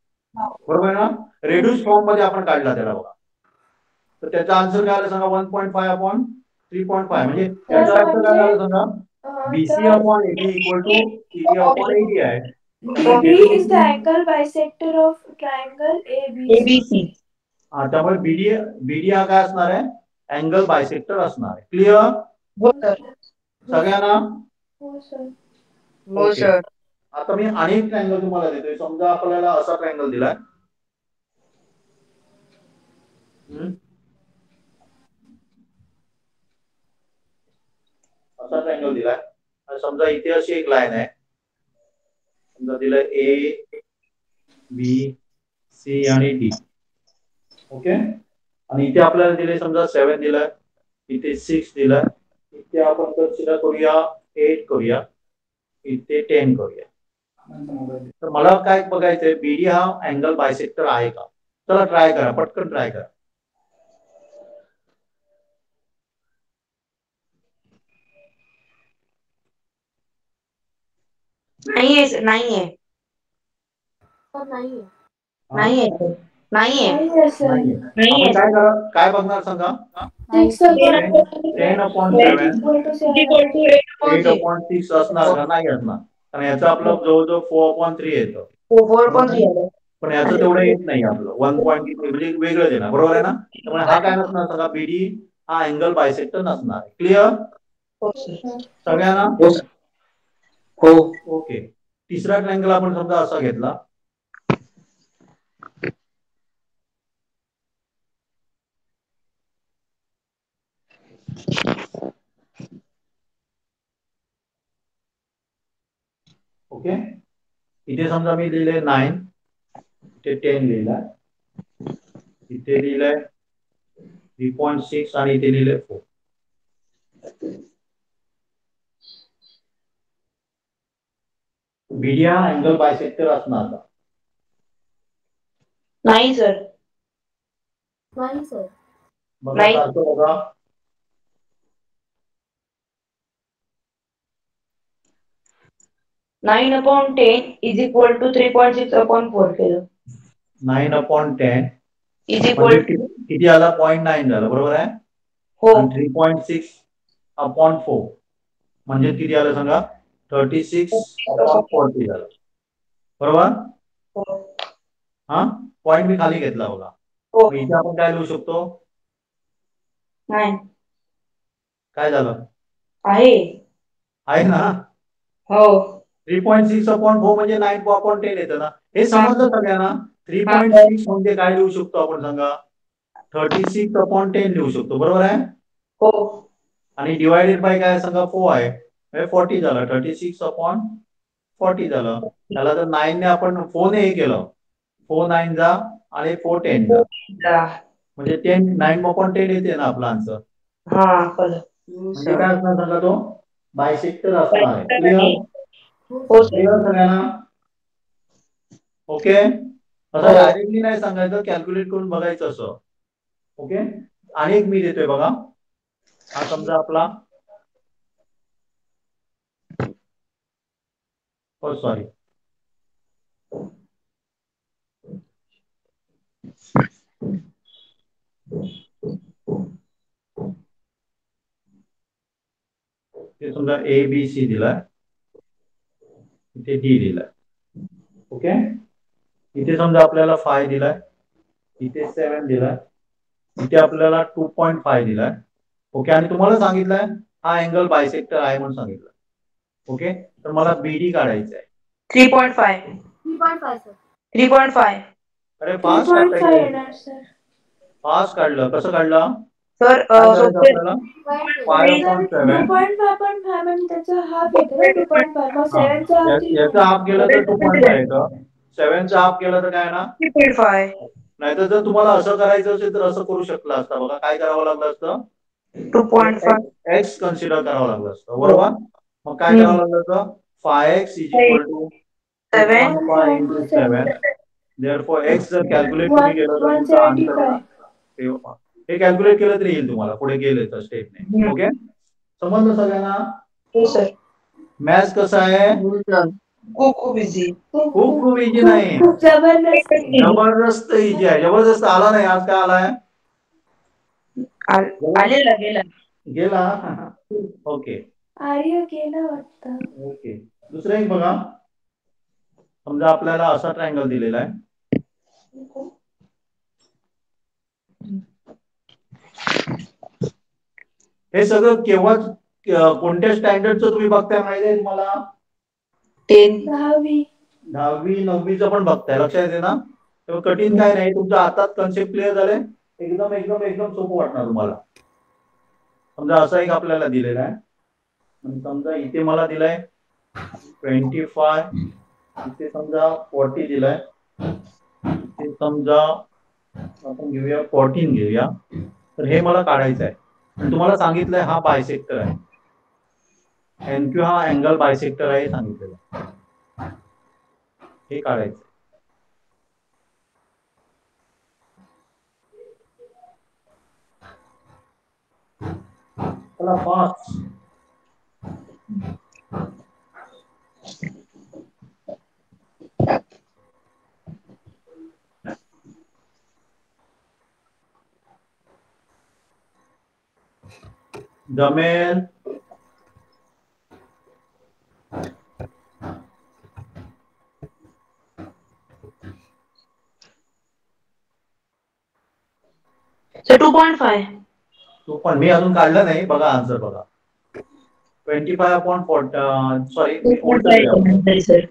बरोबर आहे ना. रेड्यूस फॉर्म मध्ये आपण काढला त्याला बघा, तर त्याचा आन्सर काय आला सांगा, 1.5 अपॉन 3.5. म्हणजे त्याचा अर्थ काय झाला सांगा, BC upon AD equal to ED upon AD आहे. BD is the angle bisector of triangle ABC. ABC. त्यामुळे बीडी हा काय असणार आहे, अँगल बायसेक्टर असणार आहे. क्लिअर हो सर. सगळ्यांना. हो सर. हो सर. आता मी अनेक ट्रायंगल तुम्हाला देतोय. समजा आपल्याला असा ट्रायंगल दिलाय, असा ट्रायंगल दिलाय. समजा इथे अशी एक लाईन आहे, समजा दिलंय ए बी सी आणि डी. ओके, आणि इथे आपल्याला दिले समजा 7 दिलाय, इथे 6 दिलाय, इथे आपण कन्सिडर करूया 8 करूया, इथे 10 करूया. तर मला काय बघायचंय, बीडी हा अँगल बायसेक्टर आहे का. चला ट्राय करा, पटकन ट्राय करा. नाहीये सर, नाहीये. नाहीये. नाहीये सर. नाहीये. नाहीये सर. नाहीये. आपण काय करा, काय बघणार सांगा, 6 10 अपॉन 7 equal to 7. 8 अपॉन 6 असणार का, नाही असणार. कारण याचं आपलं जवळजवळ 4/3 येतं. 4.3 आलं. पण याचं तेवढं येत नाही आपलं, 1 पॉईंट म्हणजे वेगळं देणार. बरोबर आहे ना. त्यामुळे हा काय नसणार सांगा, बीडी हा अँगल बायसेक्टर नसणार. क्लिअर हो सर. सगळ्यांना. हो. ओके, तिसरा ट्रायंगल आपण समजा असा घेतला, ओके. इथे समजा मी लिहिले 9, इथे 10 लिहिलाय, इथे लिहिलंय 3.6 आणि इथे लिहिलंय 4. बीडी हा अँगल बायसेक्टर असणार का. नाही सर. नाही सर. बघा नाही. सारखं बघा, 9/10 is equal to 3.6/4 केलं. 9/10 is equal म्हणजे to किती आला, 0.9 झालं. बरोबर आहे. हो. आणि 3.6/4 म्हणजे किती आलं सांगा, 36/40 झालं. बरोबर. हो. हा पॉइंट मी खाली घेतला बघा. हो. इथे आपण काय लिहू शकतो, नाही काय झालं, आहे ना. हो. 3.6/4 म्हणजे 9/10 येतं ना. हे समजलं सगळ्यांना. 3.6 म्हणजे काय लिहू शकतो आपण सांगा, 36/10 लिहू शकतो. बरोबर आहे. हो. आणि डिवायडेड बाय काय सांगा, 4 आहे, म्हणजे 40 झालं. 36/40 झालं. त्याला जर 9 ने आपण 4 ने हे केलं, 4 9 जा आणि 4 10 जा, म्हणजे 10 9/10 येते ना आपला आन्सर. हा कळलं. म्हणजे काय असणार सांगा, तो बायसेक्टर असणार आहे. क्लिअर हो सर. क्लिअर सगळ्यांना. ओके, असं डायरेक्टली नाही सांगायचं, कॅल्क्युलेट करून बघायचं असं. ओके, आणि एक मी देतोय बघा. हा समजा आपला, सॉरी, ते समजा ए बी सी दिलाय, इथे डी दिलाय. ओके, इथे समजा आपल्याला 5 दिलाय, इथे 7 दिलाय, इथे आपल्याला 2.5 दिलाय. ओके, आणि तुम्हाला सांगितलंय हा अँगल बायसेक्टर आहे म्हणून सांगितलं. ओके, तर मला बीडी काढायचं आहे. 3.5. 3.5 सर. 3.5. अरे फास्ट 3.5 काढता येणार सर. फास्ट काढलं. कसं काढलं? सर काय करायचं सोपे. आपल्याला? 5 5/7. 2.5 म्हणजे त्याचा हाफ येतो ना 2.5. मग 7चा हाफ याचा हाफ केलं तर 2.5 येतं. 7चा हाफ केलं तर काय ना? 3.5. नाहीतर जर तुम्हाला असं करायचं असेल तर असं करू शकला असता. बघा काय करावं लागलं असतं? 2.5. एक्स कन्सिडर करावं लागलं असतं, बरोबर. मग काय करावं लागलं असतं? 5x = 7. 2.5 into 7. Therefore x जर कॅल्क्युलेट तुम्ही केलं तर तुमचा आन्सर 175. हे कॅल्क्युलेट केलं तरी येईल तुम्हाला पुढे गेले तर स्टेपने. ओके, समजलं सगळ्यांना? हो सर. मॅथ्स कसं आहे? खूप इझी. खूप इजी नाही, खूप जबरदस्त आहे. जबरदस्त इजी आहे. जबरदस्त आला नाही आज, काय आलाय? आलेला गेला. गेला. ओके आर्य गेलं वाटतं. ओके, दुसरं एक बघा. समजा आपल्याला असा ट्रायंगल दिलेला आहे. हे सगळं केव्हा कोणत्या स्टँडर्डचं तुम्ही बघताय माहिती आहे तुम्हाला? 10. 10वी. 10वी 9वीचं पण बघताय, लक्षात येते ना? तेव्हा कठीण काय नाही, तुमच्या हातात कन्सेप्ट क्लिअर झाले, एकदम एकदम एकदम सोपं वाटणार तुम्हाला. समजा असा एक आपल्याला दिलेला आहे, आणि समजा इथे मला दिलाय 25, इथे समजा 40 दिलाय, इथे समजा आपण घेऊया 14 घेऊया. तर हे मला काढायचं आहे, आणि तुम्हाला सांगितलंय हा बायसेक्टर आहे. एनक्यू हा अँगल बायसेक्टर आहे सांगितलेलं. हे काढायचं. चला फास्ट. जमेल. सर 2.5. तू पण मी अजून काढलं नाही, बघा आन्सर बघा. 25/40 सॉरी सर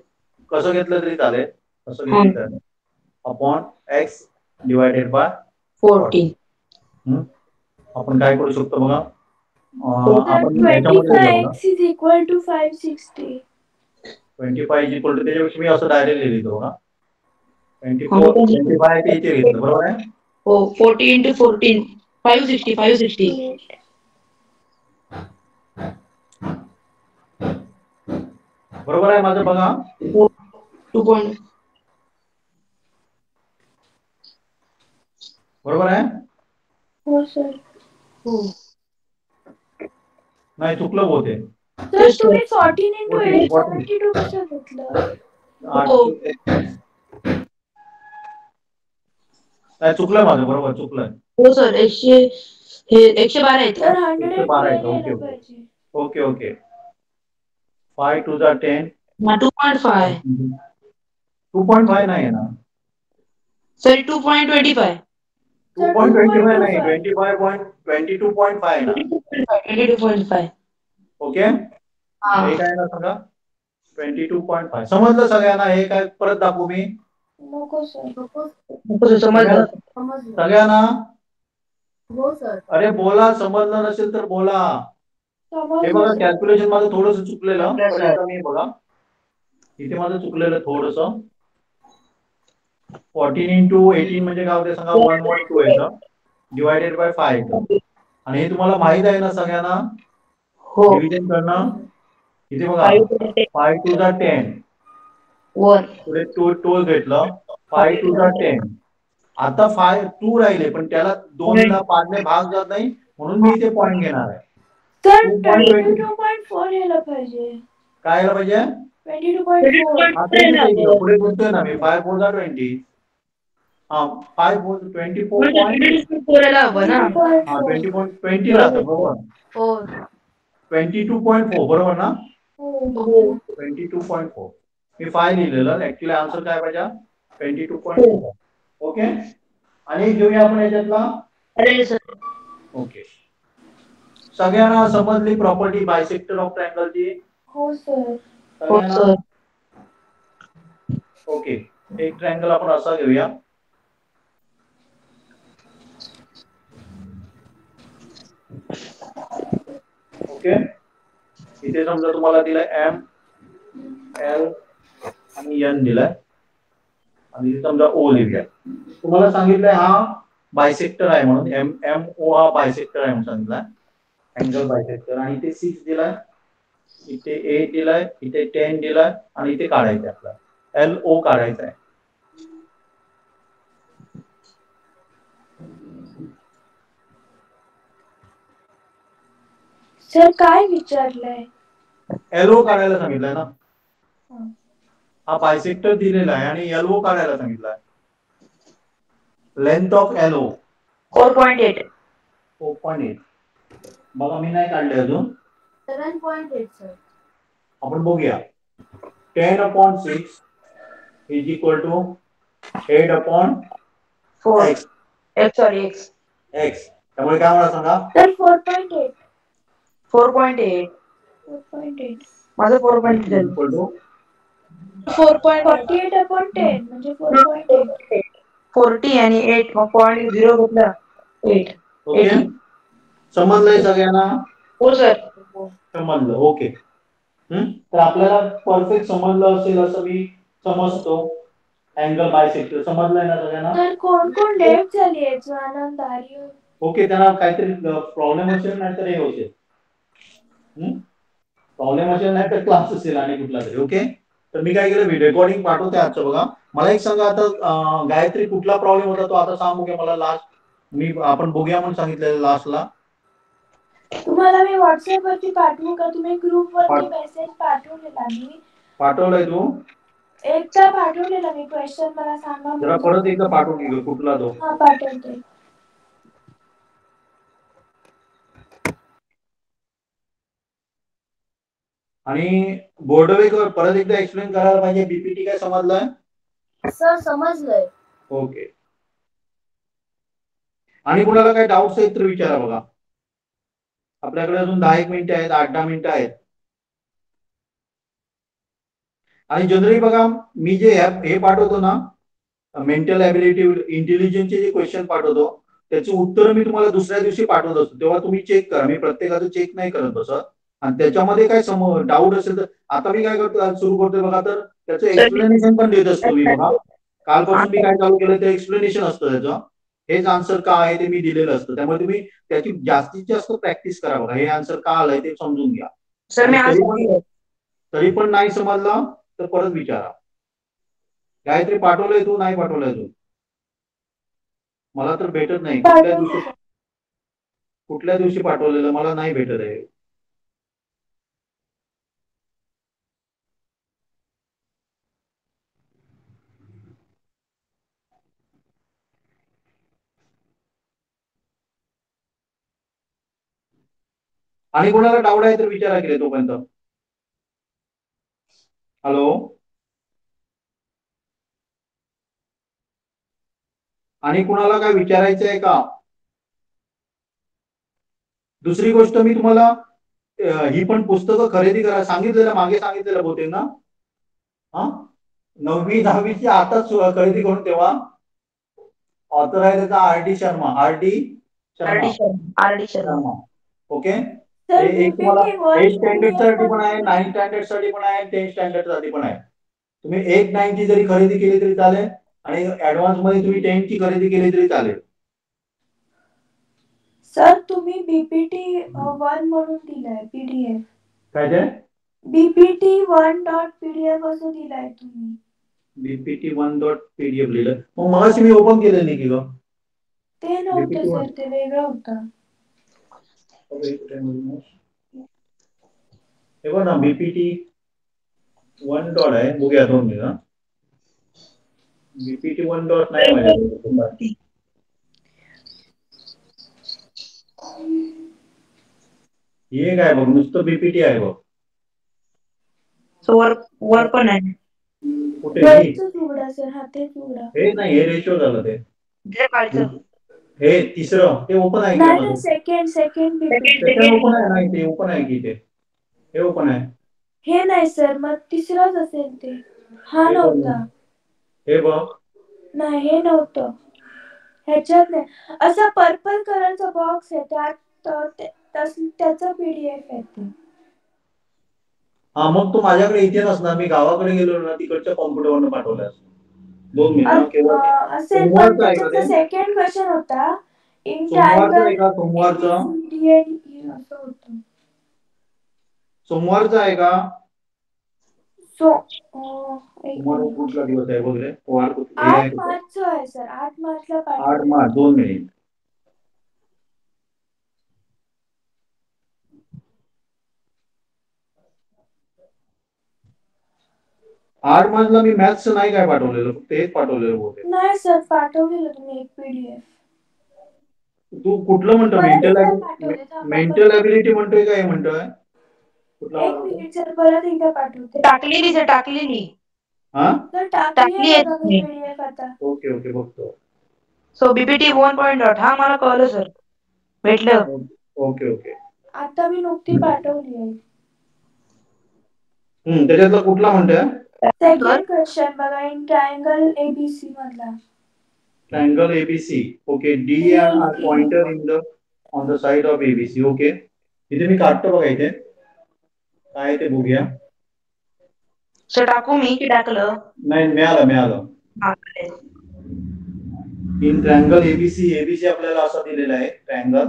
कसं घेतलं तरी चालेल, कसं घेतलं तर अपॉन एक्स डिवायडेड बाय 40. आपण काय करू शकतो बघा. आपण 25x = 560. 25 त्याच्यापेक्षा मी असं डायरेक्ट लिहितो बघा. 25 ते इथे घेतलं, बरोबर आहे. हो, 40 into 14. 560. बरोबर आहे माझं बघा. 2. बरोबर आहे. हो सर. नाही चुकलं होते. तर तुम्ही 14 into 8 14. 72 कसं घेतलं? नाही चुकलं माझं, बरोबर चुकलं. हो सर. 112 येते. तर 112 ओके यायला ओके पाहिजे. Okay okay. 5 to the 10. 2.5. 2.5 नाही आहे ना. सॉरी 2.25. 2.25 नाही, 22.5 आहे ना. 22.5. ओके, हे काय ना सांगा. 22.5 समजलं सगळ्यांना? हे काय परत दाखवू मी? नको सर. समजलं. सगळ्यांना? हो सर. अरे बोला, समजलं नसेल तर बोला. हे बघा कॅल्क्युलेशन माझं थोडंसं चुकलेलं, पण आता मी बघा इथे माझं चुकलेलं थोडंसं. 14 into 18 म्हणजे काय होते सांगा? 112 येतं डिवायडेड बाय 5 येतं. आणि हे तुम्हाला माहित आहे ना सगळ्यांना? हो. डिव्हिजन करणं. इथे बघा 5 to the 10. पुढे 2 घेतलं, 5 to the 10. आता 2 राहिले, पण त्याला 2 ला 5 ने भाग जात नाही, म्हणून मी इथे पॉईंट घेणार आहे. सर 22.4 यायला पाहिजे. काय यायला पाहिजे? 22.4. पुढे बोलतोय ना मी. 5 4 जा 20. 5 4 24. हा 20 राहतं, बरोबर. 22.4 बरोबर ना. 22.4 मी 5 लिहिलेलं, ऍक्च्युली आन्सर काय पाहिजे 22.4. ओके. आणि घेऊया आपण याच्यातला. अरे सर. ओके. सगळ्यांना समजली प्रॉपर्टी बायसेक्टर ऑफ ट्रायंगलची? हो सर. हो सर. ओके. एक ट्रायंगल आपण असा घेऊया. ओके. इथे समजा तुम्हाला दिलाय एम, एल आणि एन दिलाय आणि इथे समजा ओ लिहिलाय. तुम्हाला सांगितलंय हा बायसेक्टर आहे म्हणून एम एम ओ हा बायसेक्टर आहे म्हणून सांगितलाय, अँगल बायसेक्टर. आणि इथे 6 दिलाय, इथे 8 दिलाय, इथे 10 दिलाय आणि इथे काढायचं आपल्याला एल ओ काढायचा आहे. सर काय विचारलंय? एल ओ काढायला सांगितलंय ना. हा बायसेक्टर दिलेला आहे आणि एल ओ काढायला सांगितलाय. Length of L O 4.8. 4.8. बघा मी नाही काढले अजून. 7.8 सर. आपण बघूया. 10/6 is equal to 8/4 4. Sorry x. X. त्यामुळे काय मला सांगा. तर 4.8. 4.8. 4.8. माझं 4.8 झालं. इक्वल टू 48/10 म्हणजे 4.8. 40 आणि 8 मग 0.0 घेतला 8. ओके. समजलंय सगळ्यांना? हो सर. समजलं. ओके. तर आपल्याला परफेक्ट समजलं असेल असं मी समजतो. अँगल बायसेक्टर समजलंय ना सगळ्यांना? तर कोण कोण डेट झाली याचं आनंद आर्य? ओके. त्यांना काहीतरी प्रॉब्लेम असेल नाही तर हे असेल. प्रॉब्लेम असेल नाही तर क्लास असेल आणि कुठला तरी. ओके. तर मी काय केलं, रेकॉर्डिंग पाठवते आजचं. बघा मला एक सांगा आता, गायत्री कुठला प्रॉब्लेम होता तो आता सांगू का मला. लास्ट मी आपण बघूया म्हणून सांगितलेलं लास्टला. तुम्हाला मी व्हॉट्सअप वरती पाठवू का? तुम्ही ग्रुप वरती मेसेज पाठवलेला मी. पाठवलाय तू? एकदा पाठवलेला मी क्वेश्चन मला सांगा. जरा परत एकदा पाठवून घे कुठला तो. हा पाठवते. आणि बोर्डवेकर परत एकदा एक्सप्लेन करायला पाहिजे. बीपीटी काय समजलंय? सर समजलंय. ओके. आणि कुणाला काही डाऊट्स आहेत तर विचारा. बघा आपल्याकडे अजून 10 मिनिटं आहेत, 8-10 मिनिटं आहेत. आणि जनरली बघा मी जे हे पाठवतो ना, मेंटल ॲबिलिटी इंटेलिजन्सचे जे क्वेश्चन पाठवतो त्याची उत्तर मी तुम्हाला दुसऱ्या दिवशी पाठवत असतो. तेव्हा तुम्ही चेक करा. मी प्रत्येकाचं चेक नाही करत बसत. आणि त्याच्यामध्ये काय डाऊट असेल तर आता मी काय करतो, सुरू करतोय बघा, तर त्याचं एक्सप्लेनेशन पण देत असतो मी. बघा कालपासून मी काय चालू केलं ते एक्सप्लेनेशन असतं त्याचं. हेच आन्सर का आहे ते मी दिलेलं असतं. त्यामुळे तुम्ही त्याची जास्तीत जास्त प्रॅक्टिस करा. बघा हे आन्सर का आलंय ते समजून घ्या. सर मी तरी पण नाही समजलं तर परत विचारा. गायत्री पाठवलंय तू? नाही पाठवलंय तू? मला तर भेटत नाही. कुठल्या दिवशी पाठवलेलं मला नाही भेटत आहे. आणि कोणाला डाऊट आहे तर विचारा केले तोपर्यंत. हॅलो. आणि कुणाला काय विचारायचं आहे का? दुसरी गोष्ट मी तुम्हाला ही पण पुस्तकं खरेदी करा सांगितलेलं, मागे सांगितलेलं बहुतेक ना. 9वी 10वीची आताच खरेदी करून ठेवा. ऑथर आहे त्याचा RD. Sharma. RD. Sharma. Okay. एक तुम्हाला 8 स्टँडर्ड साठी पण आहे, 9 स्टँडर्ड साठी पण आहे, 10 स्टँडर्ड साठी पण आहे. तुम्ही 8, 9 ची जरी खरेदी केली तरी चालेल आणि ऍडव्हान्स मध्ये तुम्ही 10 ची खरेदी केली तरी चालेल. सर तुम्ही बीपीटी 1 म्हणून दिलाय पीडीएफ. काय ते? बीपीटी 1.pdf असं दिलाय तुम्ही. बीपीटी 1.pdf लिहिलं. मग मगाशी मी ओपन केलं नाही की ग? ते नव्हतं सर, ते वेगळं होतं. हे बघ ना बीपीटी 1 डॉट आहे. बघूया 2 मिनिट. बीपीटी 1 डॉट नाही माझ्याकडे. हे काय बघ नुसतं बीपीटी आहे बघ. वर पण आहे. कुठे ही? वरचंच उघडा सर, हा तेच उघडा. हे नाही, हे रेशो झालं ते. जे खालचं हे तिसरं ते ओपन आहे नाही का नाही, सेकंड पीपीटी. सेकंड ओपन आहे ना, इथे ओपन आहे की इथे, हे ओपन आहे. हे नाही सर, मग तिसराच असेल ते. हा हे बघ नव्हता. ना. हे बघ, नाही हे नव्हतं. ह्याच्यात नाही. असा पर्पल कलरचा बॉक्स आहे त्यात त्याचा पीडीएफ आहे ते. हा मग तू माझ्याकडे इथे नसणार, मी गावाकडे गेलो ना, तिकडच्या कॉम्प्युटरवरनं पाठवलास. 2 मिनिट केवळ. असेल, पण सोमवारचा आहे का त्याच्यातला ते? सेकंड क्वेश्चन होता इन सोमवारचा आहे ट्रायंगल का? सोमवारचा असं होतं. सोमवारचा आहे का? सो एक सोमवार मिनिट. कुठला दिवस आहे वगैरे? वार कुठला? हे 8 आहे कुठे? मार्चचं आहे सर, 8 मार्चला 8 पाठवलं. मार्च. 2 मिनिट. आठ मार्चला मी मॅथ्स नाही काय पाठवलेलं, फक्त हेच पाठवलेलं होते. नाही सर, पाठवलेलं तुम्ही एक पीडीएफ. तू कुठलं म्हणतो? परत एकदा पाठवते, थांबा. मेंटल ॲबिलिटी म्हणतोय काय म्हणतोय? कुठला एक पाठवतोय? मिनिट सर, परत एकदा पाठवते. टाकलेली सर, टाकलेली. हा, सर टाकली टाकली आहे आहे बघा तुम्ही. पीडीएफ आता. ओके ओके, बघतो. सो बीबीटी 1.0 हा मला कळलं सर, भेटलं. Okay okay. आता मी नुकती पाठवली आहे. त्याच्यातला कुठला म्हणतोय? सेकंड क्वेश्चन बघा, इन ट्रायंगल एबीसी मधला. Triangle ABC. Okay. D are pointer in the on the side of ABC. Okay. इथे मी काढतो बघा, इथे काय ते बघूया. सर टाकू मी की टाकलं? नाही, मिळालं. हा, चालेल. In triangle ABC. एबीसी आपल्याला असा दिलेला आहे, ट्रायंगल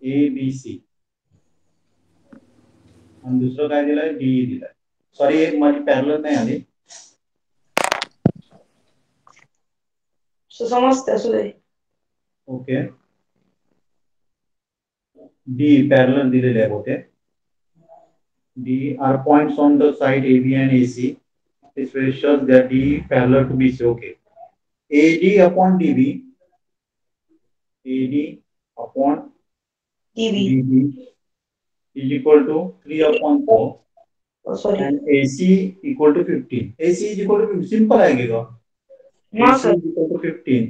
एबीसी, आणि दुसरं काय दिलंय? डी दिलंय. सॉरी, एक माझी पॅरलल नाही आली. समजतं, असू दे. ओके. डी पॅरलल दिलेले आहे होते. D are points on the side AB and AC. This shows that D parallel to BC. Okay. AD upon DB. AD upon TV. DB is equal to 3 upon 4. Sorry. And AC equal to 15. AC is equal to 15. Simple आहे की का? हा AC sir, is equal to 15.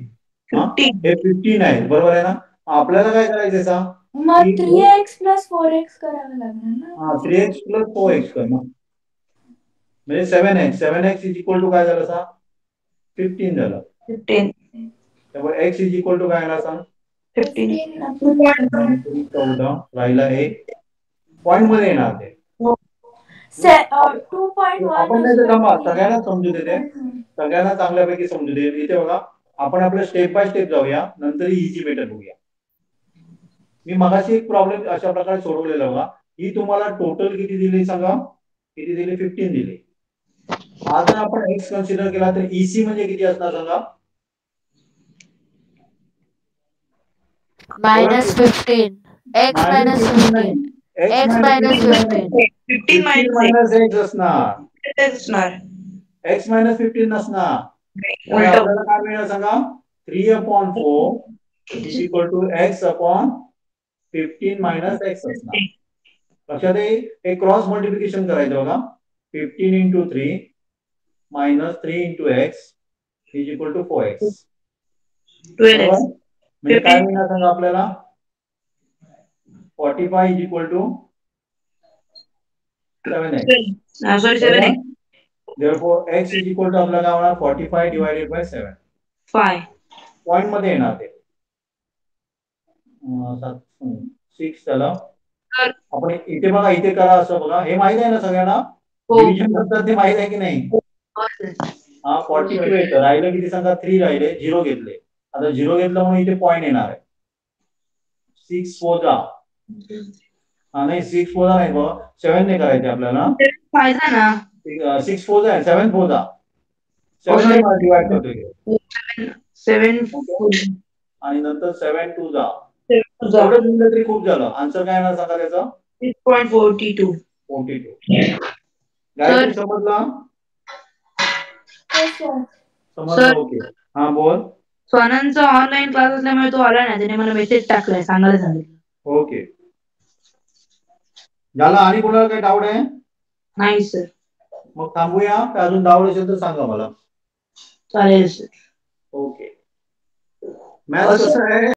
हा? 15. हे 15 आहे, बरोबर आहे ना? आपल्याला काय करायचं सांग? मग 3x + 4x करावं लागणार ना. 3x + 4x कर ना, म्हणजे 7x इज इक्वल टू काय झालं सांग? 15 झालं. 15. त्यामुळे x इज इक्वल टू काय आला सांग? 15. 14 राहिला 1 पॉइंट मध्ये येणार ते. 2.1 आपण नाही तर थांबा, सगळ्यांना समजू दे, ते सगळ्यांना चांगल्यापैकी समजू दे. इथे बघा, आपण आपलं स्टेप बाय स्टेप जाऊया, नंतर इझी मेथड बघूया. मी मगाशी एक प्रॉब्लेम अशा प्रकारे सोडवलेला बघा. ही तुम्हाला टोटल किती दिली सांगा? किती दिली? 15 दिली. हा जर आपण एक्स कन्सिडर केला तर ईसी म्हणजे किती असणार सांगा? -15. X - 15. X - 15. 15 x असणार. असणार. x - 15 नसणार. उलट. आपल्याला काय मिळणार सांगा? 3/4 is equal to x upon 15 - x असणार. लक्षात येईल, हे क्रॉस मल्टिप्लिकेशन करायचं बघा. 15 × 3 - 3 × x is equal to 4x. 12x. म्हणजे काय मिळणार सांगा आपल्याला? 45 is equal to 7x. Sorry, 7x. Therefore x is equal to आपल्याला होणार 45 divided by 7. 5. पॉइंट मध्ये येणार ते 6 झालं. तर आपण इथे बघा, इथे करा असं बघा. हे माहित आहे ना सगळ्यांना? हो. डिव्हिजन करतात ते माहित आहे की नाही? हा, 42 येतं. राहिलं किती सांगा? 3 राहिले, 0 घेतले. आता 0 घेतलं म्हणून इथे पॉइंट येणार आहे. 6 4 हा, नाही 6 4 नाही बघ, 7 ने करायचे आपल्याला. पाहिजे ना. 6 4 आहे, 7 4 7 ने डिवाइड करतोय 7 आणि नंतर 7 2 तुझा एवढं लिहिलं तरी खूप झालं. आन्सर काय येणार सांगा त्याचं? 6.42. 42. गायत्री समजला? समजलं? ओके. हा, बोल. स्वानंदचा ऑनलाईन क्लास असल्यामुळे तो आला नाही, त्याने मला मेसेज टाकलाय, सांगायला सांगितलं. ओके, झालं. आणि कोणाला काही डाऊट आहे? नाही सर. मग थांबूया का अजून डाऊट असेल तर सांगा मला. चालेल सर. ओके. मॅथ्स कसं आहे